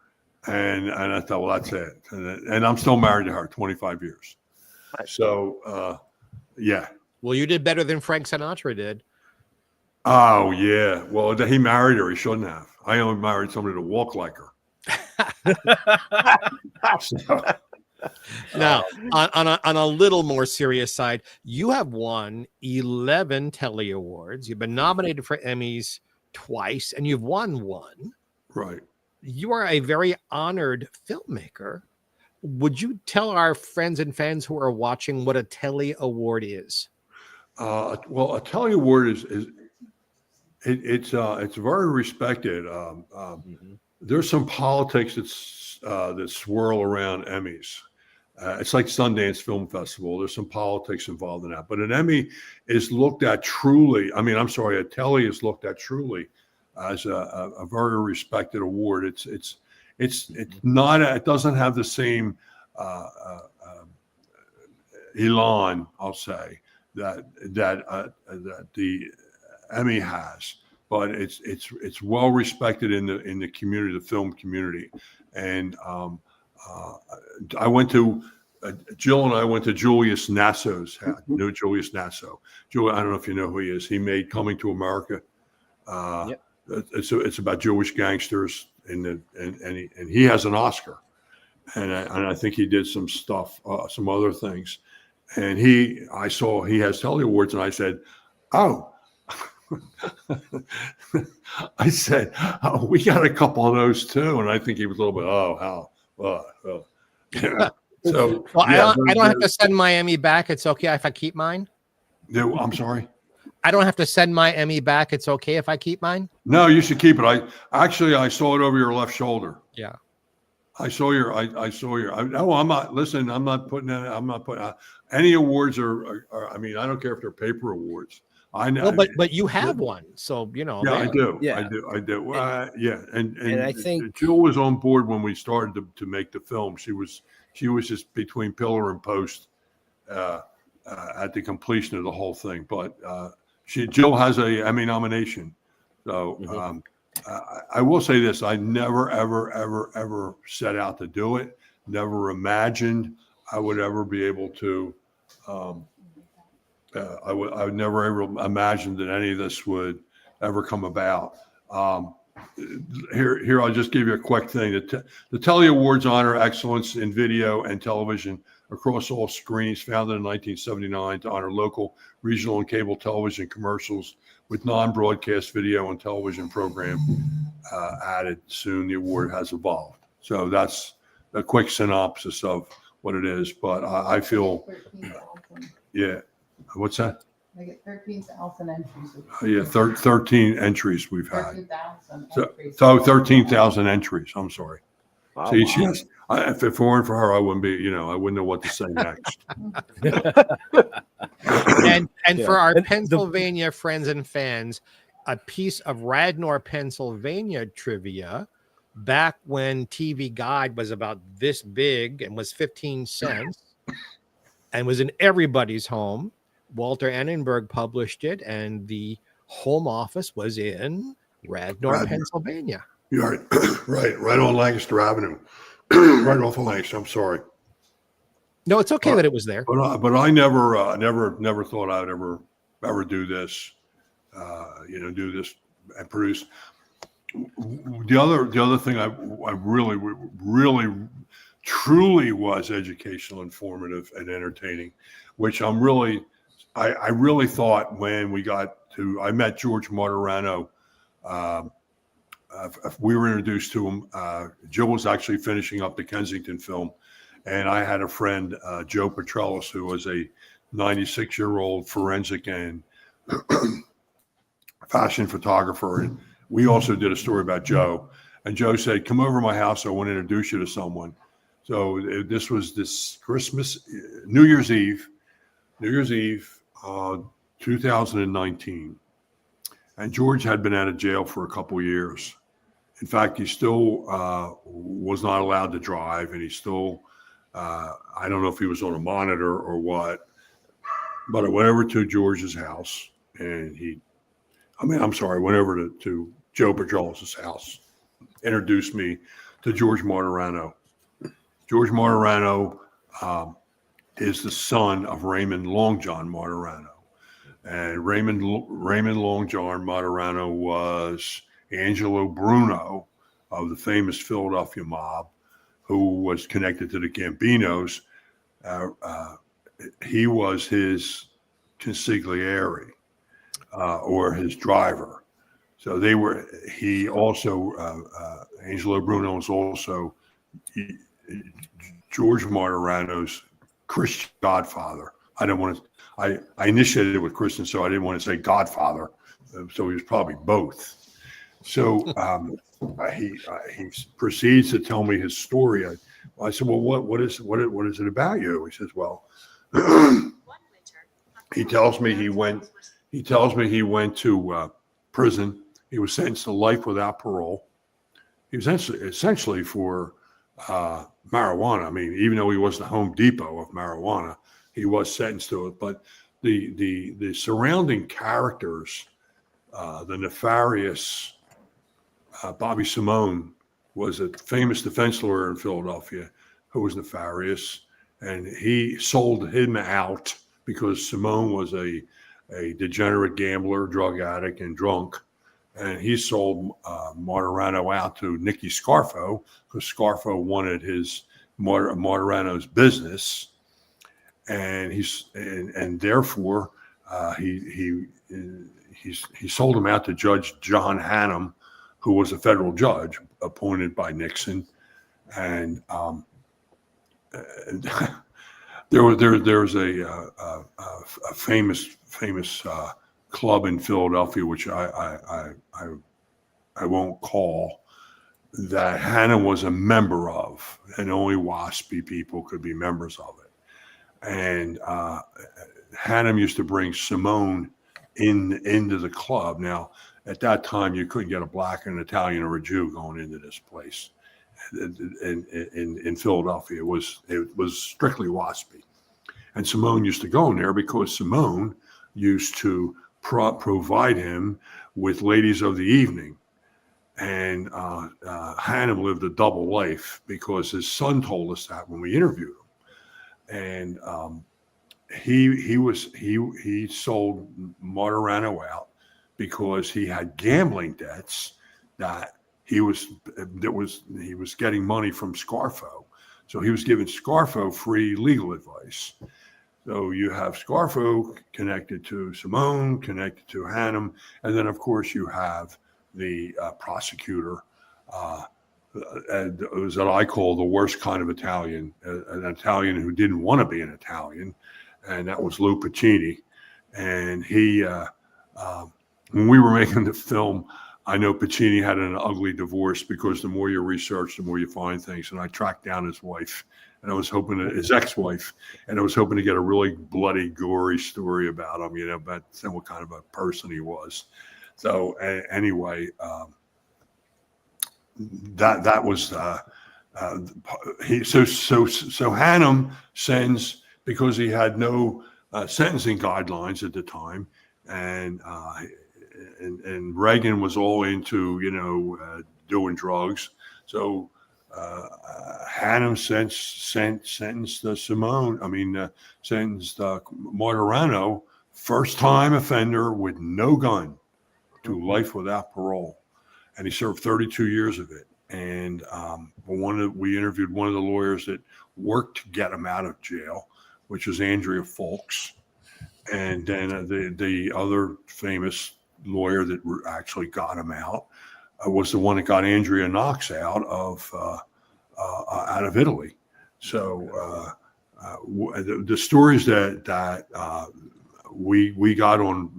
and I thought, well, that's it, and I'm still married to her, 25 years. So, yeah. Well, you did better than Frank Sinatra did. Oh, yeah. Well, he married her. He shouldn't have. I only married somebody to walk like her. Now, on a little more serious side, you have won 11 Telly Awards. You've been nominated for Emmys twice, and you've won one. Right. You are a very honored filmmaker. Would you tell our friends and fans who are watching what a Telly Award is? Well, a Telly Award it's very respected. There's some politics that swirl around Emmys. It's like Sundance Film Festival. There's some politics involved in that. But an Emmy is looked at truly. I mean, I'm sorry, a Telly is looked at truly as a very respected award. It's not. It doesn't have the same elan, I'll say, that the Emmy has, but it's well respected in the community, the film community. And I went to Jill and I went to Julius Nasso's house. You know Julius Nasso? I don't know if you know who he is. He made Coming to America. Yep. It's about Jewish gangsters, and he has an Oscar, and I think he did some stuff, some other things, and I saw he has Telly Awards, and I said, oh. I said, oh, we got a couple of those too, and I think he was a little bit, yeah. So, well, yeah, I don't have to send my Emmy back. It's okay if I keep mine. I'm sorry. I don't have to send my Emmy back. It's okay if I keep mine. No, you should keep it. I saw it over your left shoulder. Yeah. I saw your. I'm not. Listen, I'm not putting any awards are. I mean, I don't care if they're paper awards. I know, but you have one, so you know. Yeah, I do. Yeah. I do. Yeah, and I think Jill was on board when we started to make the film. She was just between pillar and post at the completion of the whole thing. But Jill has a Emmy nomination, so I will say this: I never, ever set out to do it. Never imagined I would ever be able to. I would never ever imagine that any of this would ever come about. Here, I'll just give you a quick thing. The Telly Awards honor excellence in video and television across all screens, founded in 1979 to honor local, regional, and cable television commercials with non-broadcast video and television program added. Soon the award has evolved. So that's a quick synopsis of what it is. But I feel, yeah. What's that? They get 13,000 entries. Yeah, 13 entries we've had. 13,000 entries. So 13,000 entries. I'm sorry. Wow, See, wow. if it weren't for her, I wouldn't be. I wouldn't know what to say next. And Yeah. for our And Pennsylvania friends and fans, a piece of Radnor, Pennsylvania trivia. Back when TV Guide was about this big and was 15 cents and was in everybody's home, Walter Annenberg published it, and the home office was in Radnor, Pennsylvania. You're right, right on Lancaster Avenue, right off of Lancaster. I'm sorry. No, it's okay that it was there. But I never thought I would ever do this. Do this and produce. The other thing I really truly was educational, informative, and entertaining, which I really thought when I met George Martirano. We were introduced to him. Joe was actually finishing up the Kensington film, and I had a friend, Joe Petrellis, who was a 96-year-old forensic and fashion photographer. And we also did a story about Joe. And Joe said, "Come over to my house. I want to introduce you to someone." So this was this Christmas, New Year's Eve, 2019. And George had been out of jail for a couple of years. In fact, he still was not allowed to drive, and he still, I don't know if he was on a monitor or what, but I went over to George's house, and went over to Joe Berjolis' house, introduced me to George Martirano. George Martirano is the son of Raymond Long John Martirano. And Raymond Long John Martirano was Angelo Bruno of the famous Philadelphia mob, who was connected to the Gambinos. He was his consigliere or his driver. So Angelo Bruno was also George Martirano's Christian godfather. I initiated it with Christian, so I didn't want to say godfather. So he was probably both. So he proceeds to tell me his story. I said, well, what is it about you? He says, well, he tells me he went to prison. He was sentenced to life without parole. He was essentially for marijuana. I mean, even though he was the Home Depot of marijuana, he was sentenced to it. But the surrounding characters, the nefarious Bobby Simone was a famous defense lawyer in Philadelphia who was nefarious, and he sold him out because Simone was a degenerate gambler, drug addict, and drunk. And he sold Martirano out to Nicky Scarfo because Scarfo wanted his Martirano's business, and therefore he sold him out to Judge John Hannum, who was a federal judge appointed by Nixon, and there's a famous club in Philadelphia, which I won't call, that Hannah was a member of, and only WASPy people could be members of it. And Hannah used to bring Simone into the club. Now, at that time, you couldn't get a black, an Italian, or a Jew going into this place in Philadelphia. It was strictly WASPy. And Simone used to go in there because Simone used to provide him with ladies of the evening. And Hannum lived a double life because his son told us that when we interviewed him. And he sold Martirano out because he had gambling debts that he was getting money from Scarfo. So he was giving Scarfo free legal advice. So you have Scarfo connected to Simone, connected to Hannum, and then of course you have the prosecutor, that I call the worst kind of Italian, an Italian who didn't want to be an Italian, and that was Lou Pacini. And he, when we were making the film, I know Pacini had an ugly divorce because the more you research, the more you find things. And I tracked down his wife, and I was hoping his ex-wife, and I was hoping to get a really bloody, gory story about him, about what kind of a person he was. So anyway, that was so Hannum sends, because he had no sentencing guidelines at the time, and Reagan was all into doing drugs. So Hannum sentenced Martirano, first-time offender with no gun, to life without parole, and he served 32 years of it. And we interviewed one of the lawyers that worked to get him out of jail, which was Andrea Folks, and then the other famous lawyer that actually got him out was the one that got Andrea Knox out of Italy. So the stories that we got on,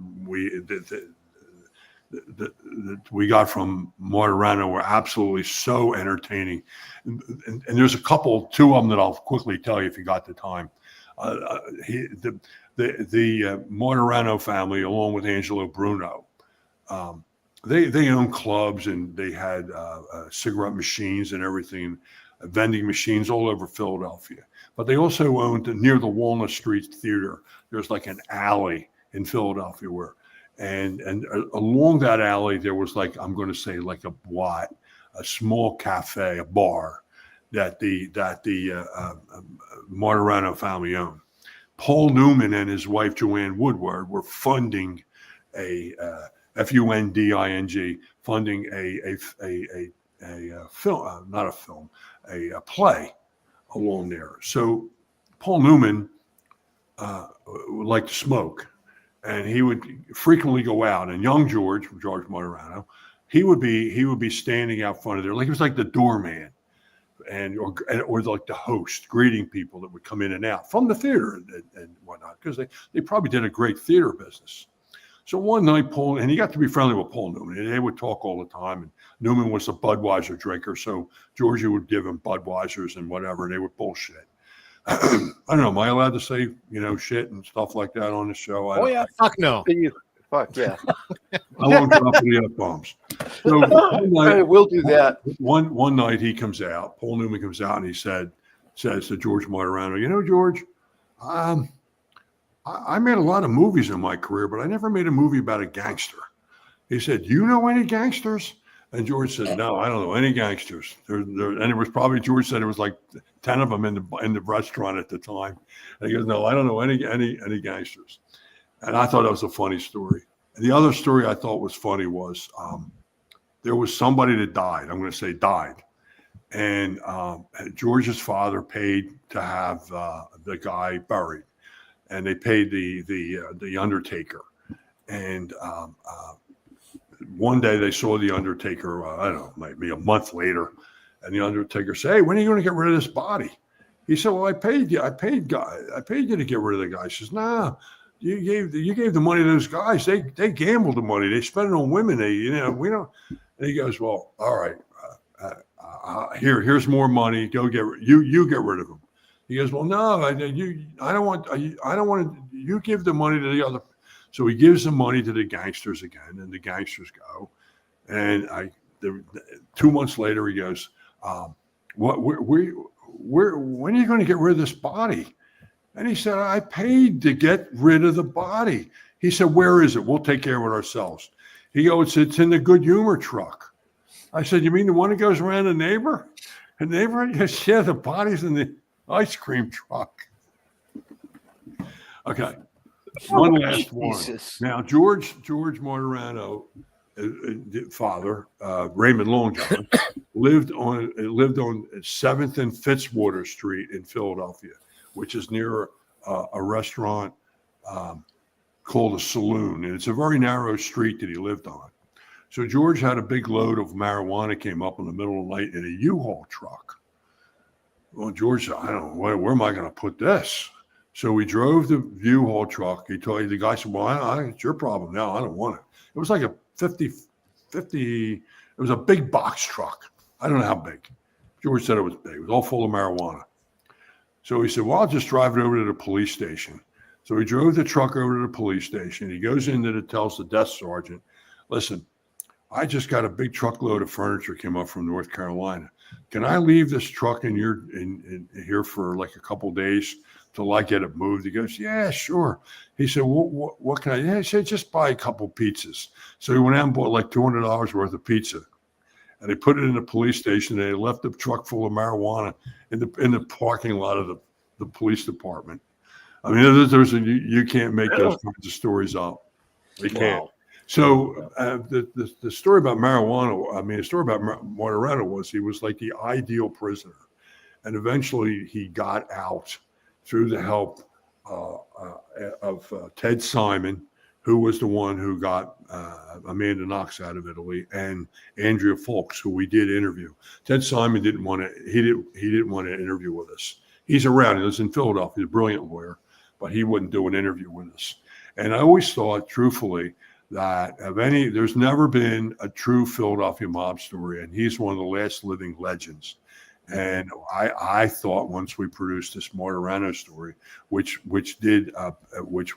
that we got from Martirano were absolutely so entertaining. And there's a couple, two of them that I'll quickly tell you if you got the time. The Martirano family, along with Angelo Bruno, they owned clubs, and they had cigarette machines and everything, vending machines all over Philadelphia. But they also owned near the Walnut Street Theater. There's like an alley in Philadelphia where, and along that alley there was like, I'm going to say like a boîte, a small cafe, a bar that the Martirano family owned. Paul Newman and his wife Joanne Woodward were funding a funding, funding a film, not a film, a play along there. So Paul Newman would like to smoke, and he would frequently go out. And young George Martirano, he would be standing out front of there, like he was like the doorman, or like the host, greeting people that would come in and out from the theater and whatnot, because they probably did a great theater business. So one night, Paul, and he got to be friendly with Paul Newman, and they would talk all the time. And Newman was a Budweiser drinker, so Georgie would give him Budweisers and whatever, and they would bullshit. I don't know. Am I allowed to say, shit and stuff like that on the show? Oh yeah, fuck no. Fuck yeah. I won't drop any F-bombs. So we'll do that. One night he comes out, Paul Newman comes out, and he says to George Martirano, George, I made a lot of movies in my career, but I never made a movie about a gangster. He said, you know any gangsters? And George said, no, I don't know any gangsters. And it was probably, George said it was like 10 of them in the restaurant at the time. And he goes, no, I don't know any gangsters. And I thought that was a funny story. And the other story I thought was funny was there was somebody that died. I'm going to say died. And George's father paid to have the guy buried. And they paid the undertaker. And one day they saw the undertaker, I don't know, maybe a month later, and the undertaker said, hey, when are you going to get rid of this body? He said, well, I paid you to get rid of the guy. He says, nah, you gave the money to those guys. They gambled the money. They spent it on women. We don't. And he goes, well, all right, here's more money. Go you get rid of them. He goes, well, no, I don't want to. You give the money to the other. So he gives the money to the gangsters again, and the gangsters go. And 2 months later, he goes, when are you going to get rid of this body? And he said, I paid to get rid of the body. He said, where is it? We'll take care of it ourselves. He goes, it's in the Good Humor truck. I said, you mean the one that goes around the neighbor? The neighbor? Yes, yeah, the body's in the ice cream truck. Okay. One last one. Now, George Martirano, father, Raymond Longjohn, lived on 7th and Fitzwater Street in Philadelphia, which is near a restaurant called a Saloon. And it's a very narrow street that he lived on. So George had a big load of marijuana came up in the middle of the night in a U-Haul truck. Well, George said, I don't know, where am I going to put this? So we drove the U-Haul truck. He told the guy said, well, it's your problem now. I don't want it. It was like a 50, it was a big box truck. I don't know how big. George said it was big. It was all full of marijuana. So he said, well, I'll just drive it over to the police station. So he drove the truck over to the police station. He goes in there and tells the desk sergeant, listen, I just got a big truckload of furniture came up from North Carolina. Can I leave this truck in here for like a couple days till I get it moved? He goes, yeah, sure. He said, what can I? Yeah, he said, just buy a couple pizzas. So he went out and bought like $200 worth of pizza. And they put it in the police station. And they left the truck full of marijuana in the parking lot of the police department. I mean, you can't make those kinds of stories up. They can't. Wow. So the story about marijuana, the story about Martirano was he was like the ideal prisoner. And eventually he got out through the help of Ted Simon, who was the one who got Amanda Knox out of Italy, and Andrea Folks, who we did interview. Ted Simon didn't want to interview with us. He's around. He lives in Philadelphia. He's a brilliant lawyer, but he wouldn't do an interview with us. And I always thought, truthfully, that of any, there's never been a true Philadelphia mob story, and he's one of the last living legends. And I thought once we produced this Martirano story, which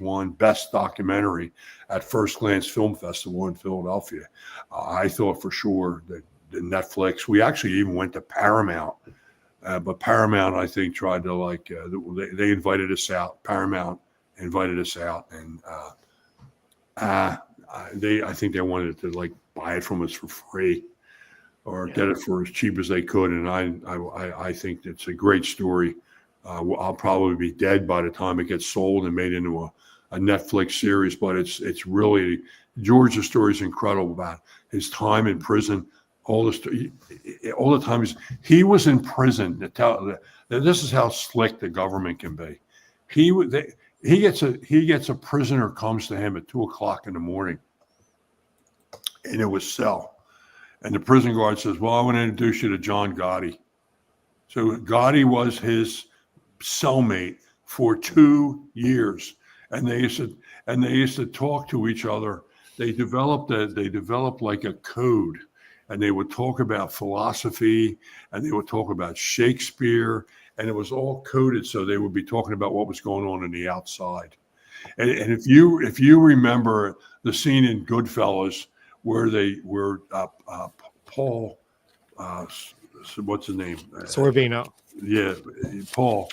won Best Documentary at First Glance Film Festival in Philadelphia, I thought for sure that the Netflix. We actually even went to Paramount, but Paramount I think tried to they invited us out. Paramount invited us out, and I think they wanted to buy it from us for free, or get it for as cheap as they could. And I think it's a great story. I'll probably be dead by the time it gets sold and made into a Netflix series. But it's really, George's story is incredible about his time in prison. All the times he was in prison. This is how slick the government can be. He gets a prisoner comes to him at 2:00 in the morning in his cell. And the prison guard says, well, I want to introduce you to John Gotti. So Gotti was his cellmate for 2 years. And they used to talk to each other. They developed like a code, and they would talk about philosophy, and they would talk about Shakespeare, and it was all coded. So they would be talking about what was going on the outside. And if you remember the scene in Goodfellas, where Paul, what's his name? Sorvino. Yeah, Paul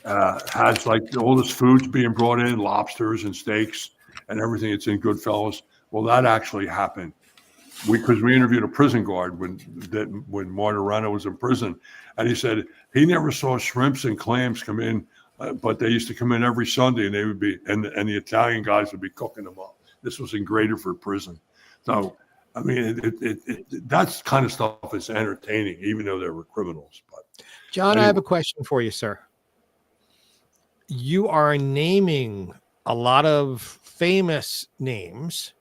has all this food's being brought in, lobsters and steaks and everything. It's in Goodfellas. Well, that actually happened because we interviewed a prison guard when Martirano was in prison, and he said he never saw shrimps and clams come in, but they used to come in every Sunday, and they would be and the Italian guys would be cooking them up. This was in Graterford prison. So, I mean, that kind of stuff is entertaining, even though they were criminals. But John, anyway. I have a question for you, sir. You are naming a lot of famous names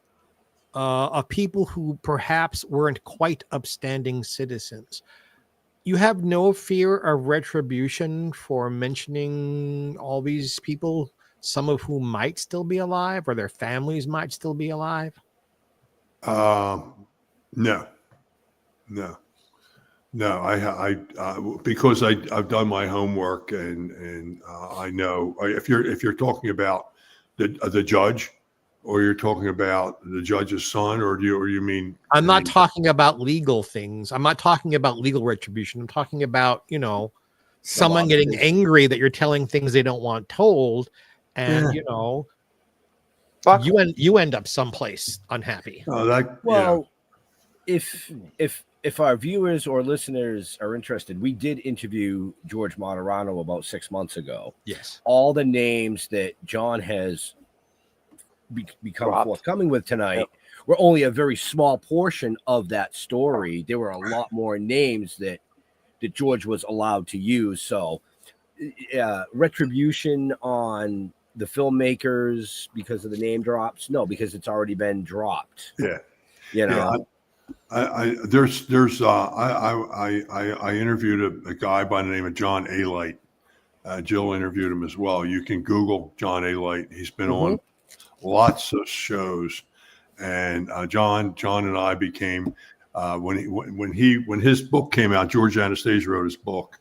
of people who perhaps weren't quite upstanding citizens. You have no fear of retribution for mentioning all these people, some of whom might still be alive, or their families might still be alive? No. I because I've done my homework and I know if you're talking about the judge, or you're talking about the judge's son, or you mean? I'm not talking about legal things. I'm not talking about legal retribution. I'm talking about someone getting angry that you're telling things they don't want told, and you end up someplace unhappy. If our viewers or listeners are interested, we did interview George Martirano about 6 months ago. Yes. All the names that John has become forthcoming with tonight were only a very small portion of that story. There were a lot more names that George was allowed to use. So retribution on the filmmakers because of the name drops? No, because it's already been dropped. Yeah. I interviewed a guy by the name of John Alight. Jill interviewed him as well. You can Google John Alight. He's been on lots of shows, and John and I became when his book came out. George Anastasia wrote his book,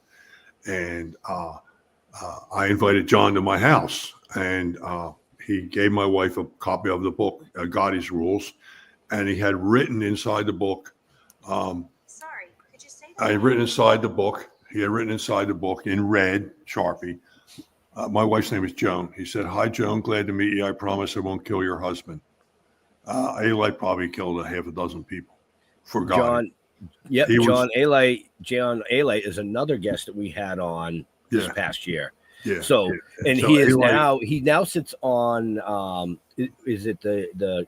and I invited John to my house, and he gave my wife a copy of the book, Gotti's Rules. And he had written inside the book. Sorry, could you say that? I had written inside the book. He had written inside the book in red Sharpie. My wife's name is Joan. He said, "Hi, Joan. Glad to meet you. I promise I won't kill your husband." Alight probably killed a half a dozen people for God. John Alight is another guest that we had on this past year. Yeah. So, and so he now sits on. Is it the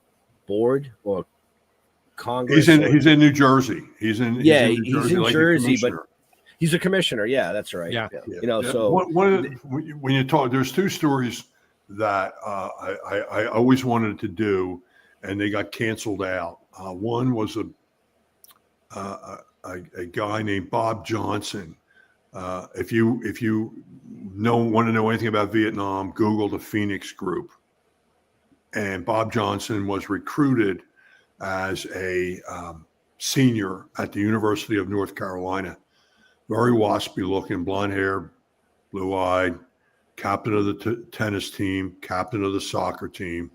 board or Congress? He's in New Jersey. He's in Jersey, but he's a commissioner. Yeah, that's right. Yeah. So when you talk, there's two stories that I always wanted to do, and they got canceled out. One was a guy named Bob Johnson. If you want to know anything about Vietnam, Google the Phoenix Group. and Bob Johnson was recruited as a senior at the University of North Carolina. Very waspy looking, blonde hair, blue eyed, captain of the tennis team, captain of the soccer team.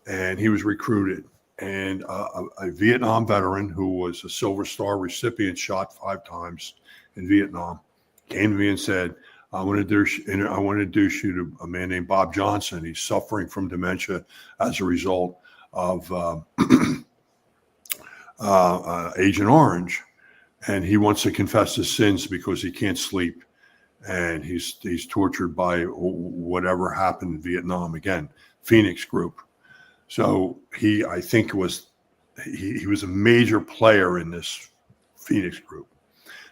And he was recruited. And a Vietnam veteran who was a Silver Star recipient, shot 5 times in Vietnam, came to me and said, I want to introduce you to a man named Bob Johnson. He's suffering from dementia as a result of Agent Orange. And he wants to confess his sins because he can't sleep. And he's tortured by whatever happened in Vietnam. Again, Phoenix Group. So I think he was a major player in this Phoenix Group.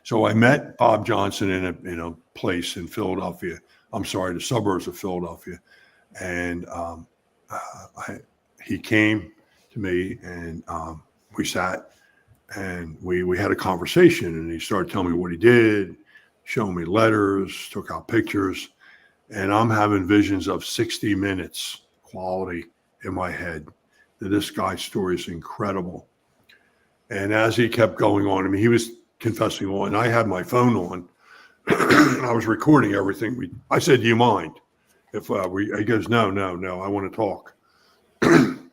So I met Bob Johnson in a place in Philadelphia. I'm sorry, the suburbs of Philadelphia. And he came to me, and we sat and we had a conversation, and he started telling me what he did, showing me letters, took out pictures, and I'm having visions of 60 minutes quality in my head. That this guy's story is incredible. And as he kept going on, I mean, he was confessing on, and I had my phone on, and I was recording everything. I said, "Do you mind if he goes, no, I want to talk." And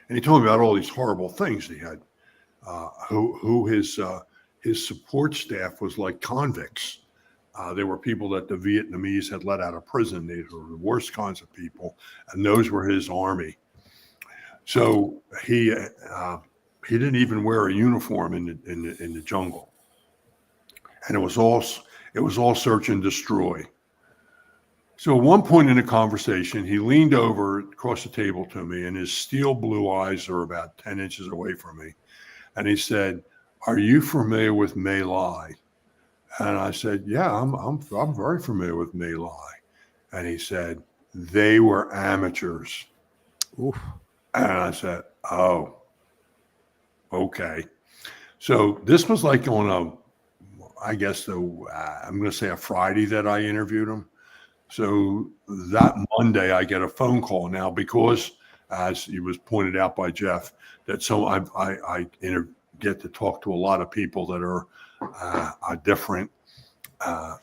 he told me about all these horrible things he had, who his support staff was like convicts. They were people that the Vietnamese had let out of prison. They were the worst kinds of people, and those were his army. So he didn't even wear a uniform in the jungle, and it was all search and destroy. So at one point in the conversation, he leaned over across the table to me, and his steel blue eyes are about 10 inches away from me, and he said, "Are you familiar with My Lai?" And I said, "Yeah, I'm very familiar with My Lai." And he said, "They were amateurs." Oof. And I said, "Oh, okay." So this was like on I'm going to say a Friday that I interviewed him. So that Monday I get a phone call now, because as it was pointed out by Jeff, that I get to talk to a lot of people that are different. I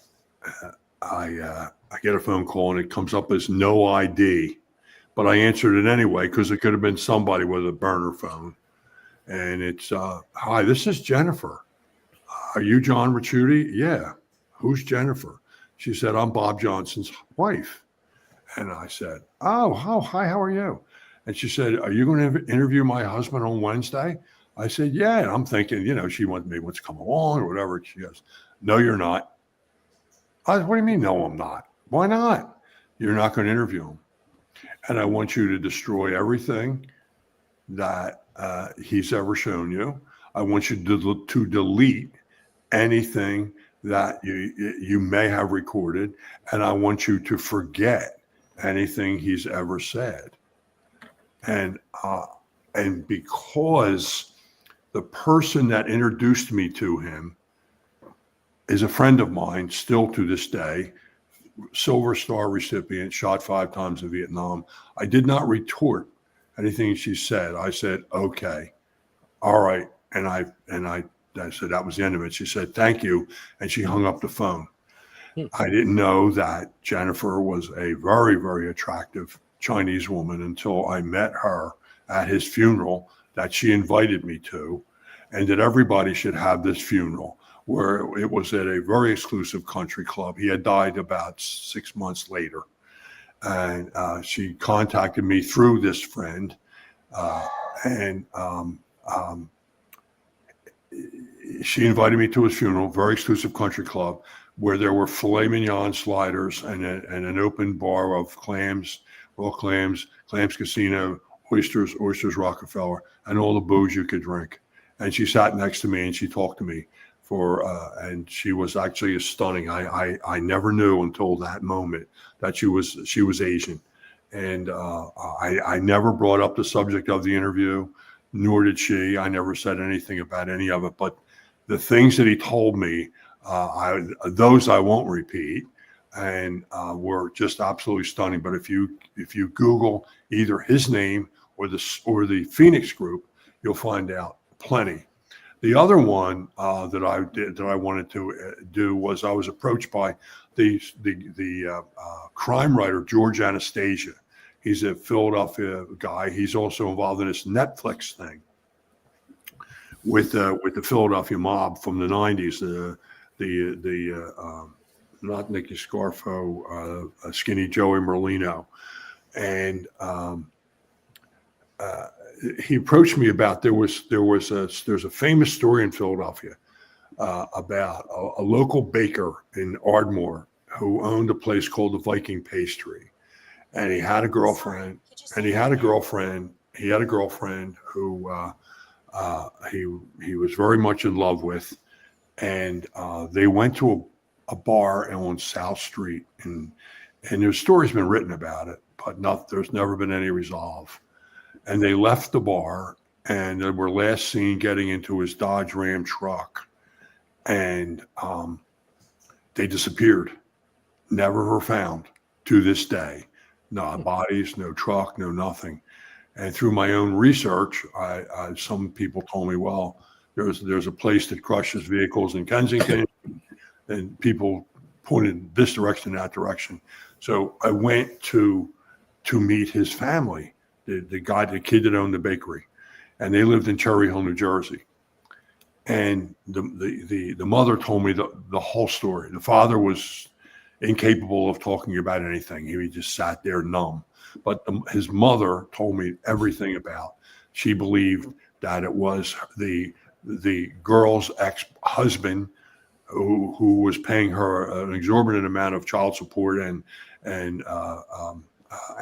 get a phone call, and it comes up as no ID, but I answered it anyway because it could have been somebody with a burner phone. And it's, "Hi, this is Jennifer. Are you John Ricciutti?" "Yeah." "Who's Jennifer?" She said, "I'm Bob Johnson's wife." And I said, "Oh, hi, how are you?" And she said, "Are you going to interview my husband on Wednesday?" I said, "Yeah." And I'm thinking, she wants to come along or whatever. She goes, "No, you're not." "What do you mean, no, I'm not?" "Why not?" "You're not going to interview him. And I want you to destroy everything that he's ever shown you. I want you to delete anything that you may have recorded. And I want you to forget anything he's ever said." And because the person that introduced me to him is a friend of mine still to this day, Silver Star recipient, shot 5 times in Vietnam, I did not retort anything she said. I said, "Okay, all right." And I said that was the end of it. She said, "Thank you." And she hung up the phone. I didn't know that Jennifer was a very, very attractive Chinese woman until I met her at his funeral that she invited me to, and that everybody should have this funeral, where it was at a very exclusive country club. He had died about 6 months later. And she contacted me through this friend. She invited me to his funeral, very exclusive country club, where there were filet mignon sliders and an open bar of clams, raw clams, Clams Casino, oysters Rockefeller, and all the booze you could drink. And she sat next to me and she talked to me and she was actually stunning. I never knew until that moment that she was Asian. And I never brought up the subject of the interview, nor did she. I never said anything about any of it. But the things that he told me, those I won't repeat. and were just absolutely stunning. But if you Google either his name or the Phoenix group, you'll find out plenty. The other one that I wanted to do was I was approached by the crime writer George Anastasia. He's a Philadelphia guy. He's also involved in this Netflix thing with the Philadelphia mob from the 90s. Not Nicky Scarfo, Skinny Joey Merlino, and he approached me about there's a famous story in Philadelphia about a local baker in Ardmore who owned a place called the Viking Pastry, and he had a girlfriend who he was very much in love with, and they went to a bar on South Street, and there's stories been written about it, but there's never been any resolve. And they left the bar, and they were last seen getting into his Dodge Ram truck, and they disappeared, never were found to this day. No bodies, no truck, no nothing. And through my own research, some people told me, well, there's a place that crushes vehicles in Kensington, and people pointed this direction, that direction. So I went to meet his family. The kid that owned the bakery, and they lived in Cherry Hill, New Jersey. And the mother told me the whole story. The father was incapable of talking about anything. He just sat there numb. But his mother told me everything about. She believed that it was the girl's ex-husband who was paying her an exorbitant amount of child support and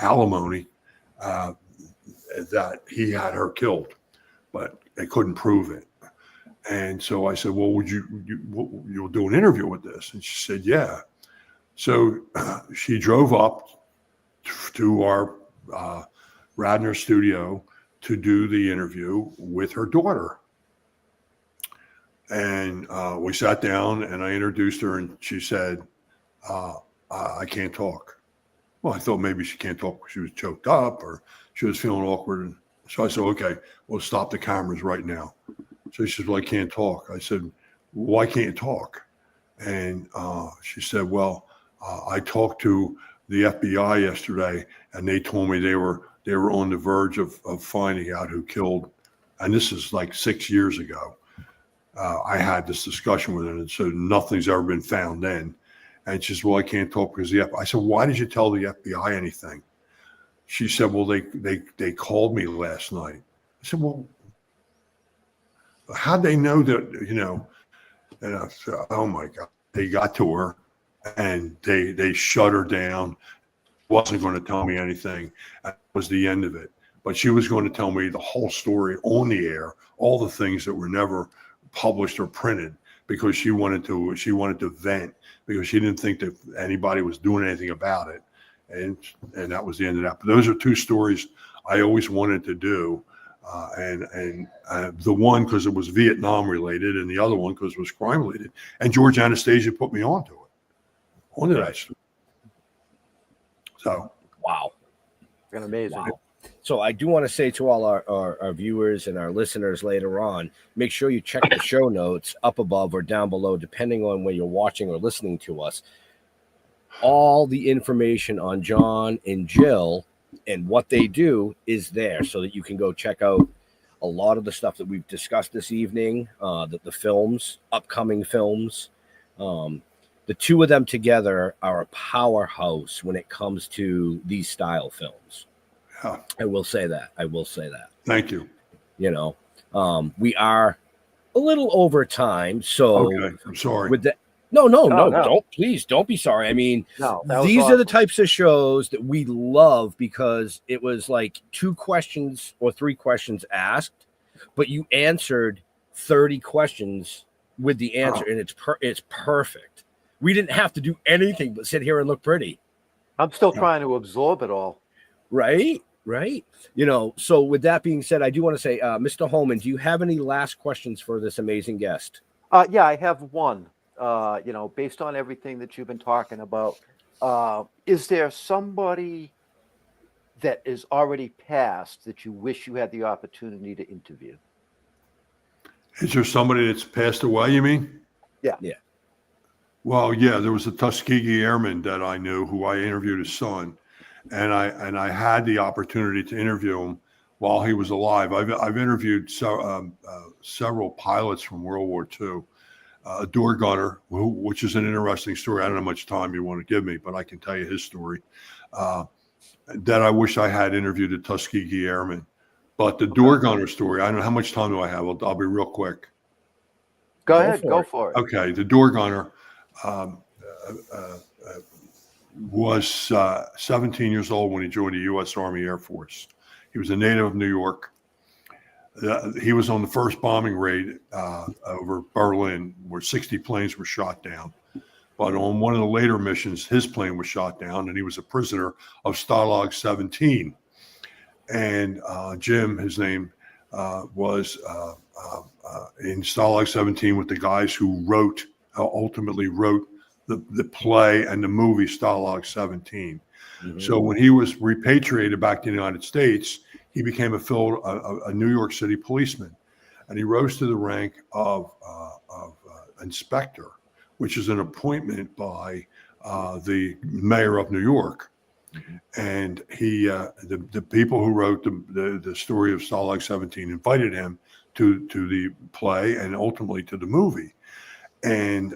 alimony. That he had her killed, but they couldn't prove it. And so I said, well, would you'll do an interview with this? And she said, yeah. So she drove up to our Radnor studio to do the interview with her daughter. And we sat down, and I introduced her, and she said, I can't talk. Well, I thought maybe she can't talk because she was choked up or she was feeling awkward. And so I said, okay, we'll stop the cameras right now. So she said, well, I can't talk. I said, why can't you talk? And she said, well, I talked to the FBI yesterday, and they told me they were on the verge of finding out who killed. And this is like 6 years ago. I had this discussion with her, and so nothing's ever been found then. And she said, well, I can't talk because I said, why did you tell the FBI anything? She said, well, they called me last night. I said, well, how'd they know that, and I said, oh my God, they got to her and they shut her down. Wasn't going to tell me anything. That was the end of it. But she was going to tell me the whole story on the air, all the things that were never published or printed, because she wanted to vent, because she didn't think that anybody was doing anything about it. And that was the end of that. But those are two stories I always wanted to do. And the one because it was Vietnam related, and the other one because it was crime related. And George Anastasia put me onto that story. So, wow. Amazing. Wow. So I do want to say to all our viewers and our listeners later on, make sure you check the show notes up above or down below, depending on where you're watching or listening to us. All the information on John and Jill and what they do is there so that you can go check out a lot of the stuff that we've discussed this evening, the films, upcoming films. The two of them together are a powerhouse when it comes to these style films. Yeah. I will say that. Thank you. We are a little over time, so okay, I'm sorry. With that, no, don't be sorry. I mean, these are the types of shows that we love because it was like 2 questions or 3 questions asked, but you answered 30 questions with the answer, and it's perfect. We didn't have to do anything but sit here and look pretty. I'm still trying to absorb it all. Right. So with that being said, I do want to say, Mr. Holman, do you have any last questions for this amazing guest? Yeah, I have one. Based on everything that you've been talking about, Is there somebody that is already passed that you wish you had the opportunity to interview? Is there somebody that's passed away, you mean? Yeah. Yeah. Well, yeah, there was a Tuskegee Airman that I knew who I interviewed his son, and I had the opportunity to interview him while he was alive. I've interviewed several pilots from World War II, a door gunner, which is an interesting story. I don't know how much time you want to give me, but I can tell you his story. That I wish I had interviewed a Tuskegee Airman. But the door gunner story, I don't know how much time do I have. I'll be real quick. Go ahead, go for it. Okay, the door gunner was 17 years old when he joined the U.S. Army Air Force. He was a native of New York. He was on the first bombing raid over Berlin, where 60 planes were shot down. But on one of the later missions, his plane was shot down, and he was a prisoner of Stalag 17. And Jim, his name, was in Stalag 17 with the guys who ultimately wrote the play and the movie Stalag 17. Mm-hmm. So when he was repatriated back to the United States, he became a New York City policeman, and he rose to the rank of inspector, which is an appointment by the mayor of New York. And he, the people who wrote the story of Stalag 17 invited him to the play and ultimately to the movie. And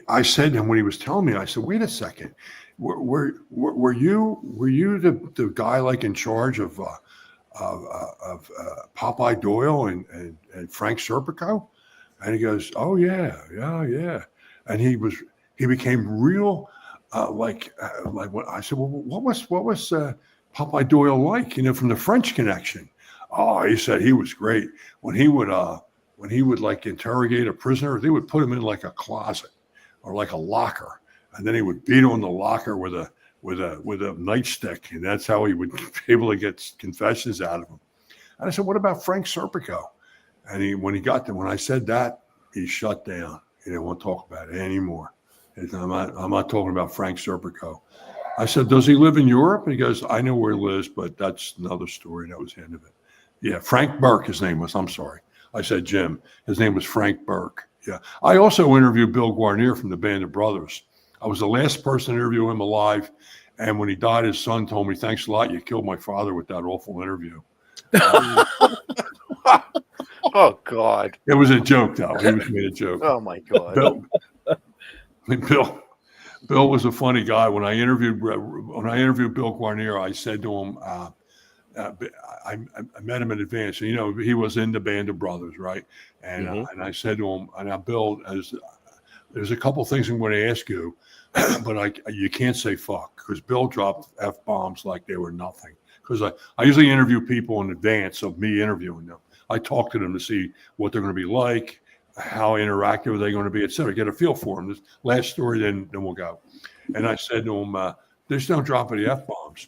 I said to him when he was telling me, I said, "Wait a second, were you the guy like in charge of Popeye Doyle and Frank Serpico?" And he goes, "Oh yeah." And he became real. Like what I said, well, what was Popeye Doyle like? From the French Connection. Oh, he said he was great. When he would like interrogate a prisoner, they would put him in like a closet or like a locker, and then he would beat on the locker with a nightstick, and that's how he would be able to get confessions out of him. And I said, what about Frank Serpico? And when I said that, he shut down. He didn't want to talk about it anymore. I'm not talking about Frank Serpico. I said, does he live in Europe? And he goes, I know where he lives, but that's another story. That was the end of it. Yeah, Frank Burke, his name was. I'm sorry. I said Jim. His name was Frank Burke. Yeah. I also interviewed Bill Guarnier from the Band of Brothers. I was the last person to interview him alive. And when he died, his son told me, thanks a lot. You killed my father with that awful interview. Oh, God. It was a joke, though. He was made a joke. Oh, my God. Bill was a funny guy. When I interviewed Bill Guarnier, I said to him, I met him in advance. And, he was in the Band of Brothers, right? And and I said to him, and Bill, there's a couple things I'm going to ask you, but you can't say fuck, because Bill dropped F-bombs like they were nothing. Because I usually interview people in advance of me interviewing them. I talk to them to see what they're going to be like, how interactive are they going to be, et cetera. Get a feel for them. This last story, then we'll go. And I said to him, there's no drop of the F-bombs.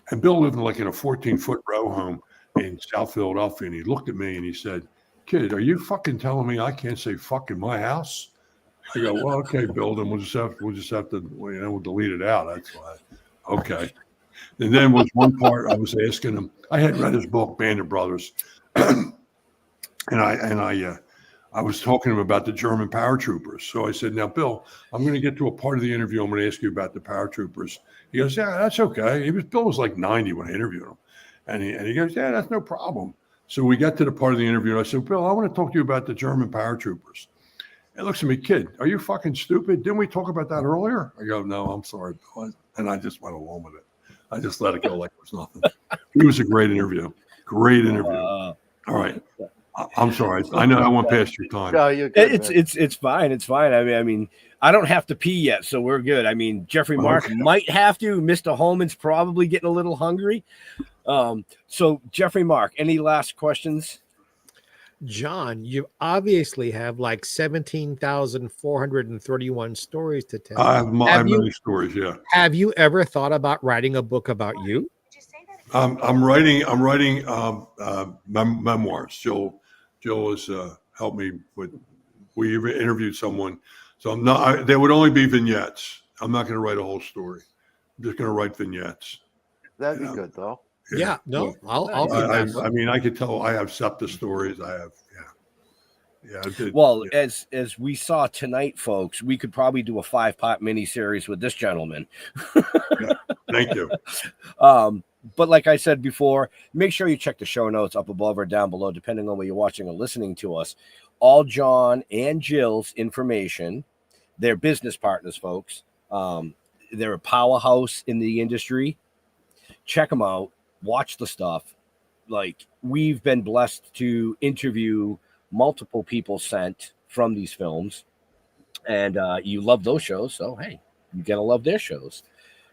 And Bill lived in a 14-foot row home in South Philadelphia. And he looked at me and he said, kid, are you fucking telling me I can't say fuck in my house? I go, well, okay, Bill, then we'll just have to, we'll delete it out. That's why. Okay. And then was one part I was asking him, I had read his book, Band of Brothers. And I was talking to him about the German paratroopers. So I said, now, Bill, I'm going to get to a part of the interview. I'm going to ask you about the paratroopers. He goes, yeah, that's okay. Bill was like 90 when I interviewed him. And he goes, yeah, that's no problem. So we got to the part of the interview. And I said, Bill, I want to talk to you about the German paratroopers. And he looks at me, kid, are you fucking stupid? Didn't we talk about that earlier? I go, no, I'm sorry, Bill. And I just went along with it. I just let it go like it was nothing. He was a great interview. Great interview. All right. I'm sorry. I know I went past your time. No, you're good, it's fine. It's fine. I mean, I don't have to pee yet, so we're good. I mean, Jeffrey Mark might have to. Mr. Holman's probably getting a little hungry. So Jeffrey Mark, any last questions? John, you obviously have like 17,431 stories to tell. I have many stories. Yeah. Have you ever thought about writing a book about you? I'm writing memoirs. Jill has helped me with. We interviewed someone So I'm not. There would only be vignettes. I'm not going to write a whole story. I'm just going to write vignettes. That'd be good, though. Yeah, no, I'll give that one. I mean, I could tell. I have SEPTA stories. I have, Well, as we saw tonight, folks, we could probably do a 5-part miniseries with this gentleman. Thank you. But like I said before, make sure you check the show notes up above or down below, depending on where you're watching or listening to us. All John and Jill's information. They're business partners, folks. They're a powerhouse in the industry. Check them out. Watch the stuff. Like, we've been blessed to interview multiple people sent from these films, and you love those shows, so hey, you're gonna love their shows.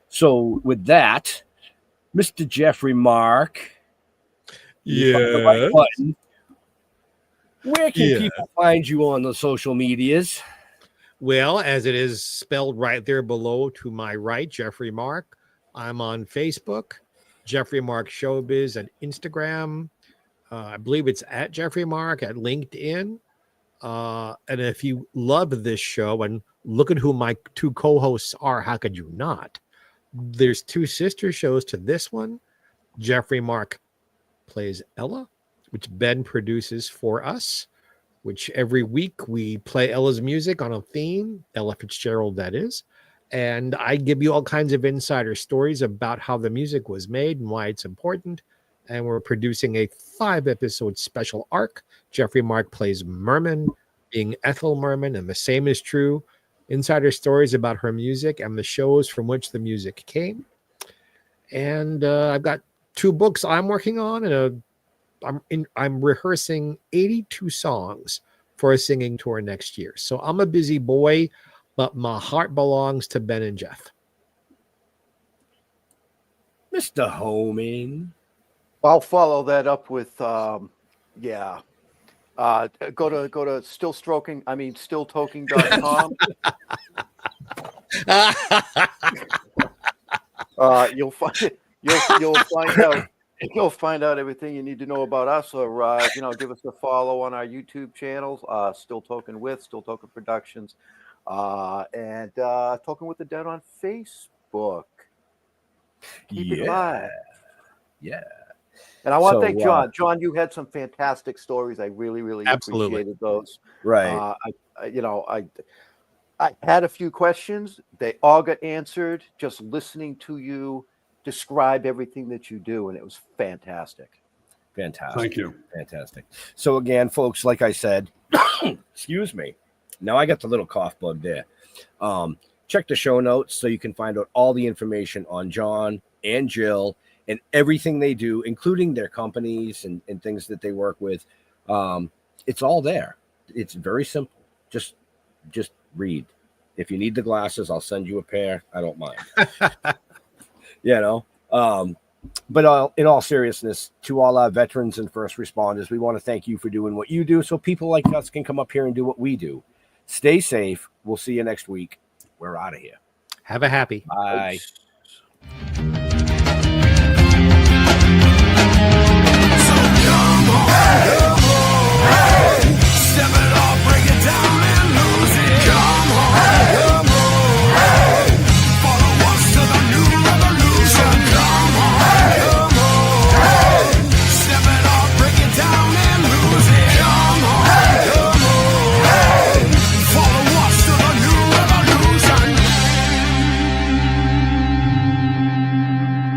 So with that, Mr. Jeffrey Mark, Yeah. where can people find you on the social medias? Well, as it is spelled right there below to my right, Jeffrey Mark. I'm on Facebook, Jeffrey Mark Showbiz, and Instagram. I believe it's at Jeffrey Mark at LinkedIn. And if you love this show and look at who my two co-hosts are, how could you not? There's two sister shows to this one. Jeffrey Mark plays Ella, which Ben produces for us, which every week we play Ella's music on a theme, Ella Fitzgerald, that is. And I give you all kinds of insider stories about how the music was made and why it's important. And we're producing a 5-episode special arc. Jeffrey Mark plays Merman, being Ethel Merman, and the same is true. Insider stories about her music and the shows from which the music came. And I've got 2 books I'm working on, and I'm rehearsing 82 songs for a singing tour next year. So I'm a busy boy, but my heart belongs to Ben and Jeff. Mr. Homan. I'll follow that up with go to stilltoking.com. You'll find out everything you need to know about us, or give us a follow on our YouTube channels, Still Toking Productions, and Talking with the Dead on Facebook. Keep it live. Yeah. And I want to thank John. John, you had some fantastic stories. I really, really appreciated those. Right. I had a few questions. They all got answered just listening to you describe everything that you do, and it was fantastic. Fantastic. Thank you. Fantastic. So again, folks, like I said, excuse me. Now I got the little cough bug there. Check the show notes so you can find out all the information on John and Jill and everything they do, including their companies and things that they work with. It's all there. It's very simple. Just read. If you need the glasses, I'll send you a pair. I don't mind. But in all seriousness, to all our veterans and first responders, we want to thank you for doing what you do so people like us can come up here and do what we do. Stay safe. We'll see you next week. We're out of here. Have a happy. Bye.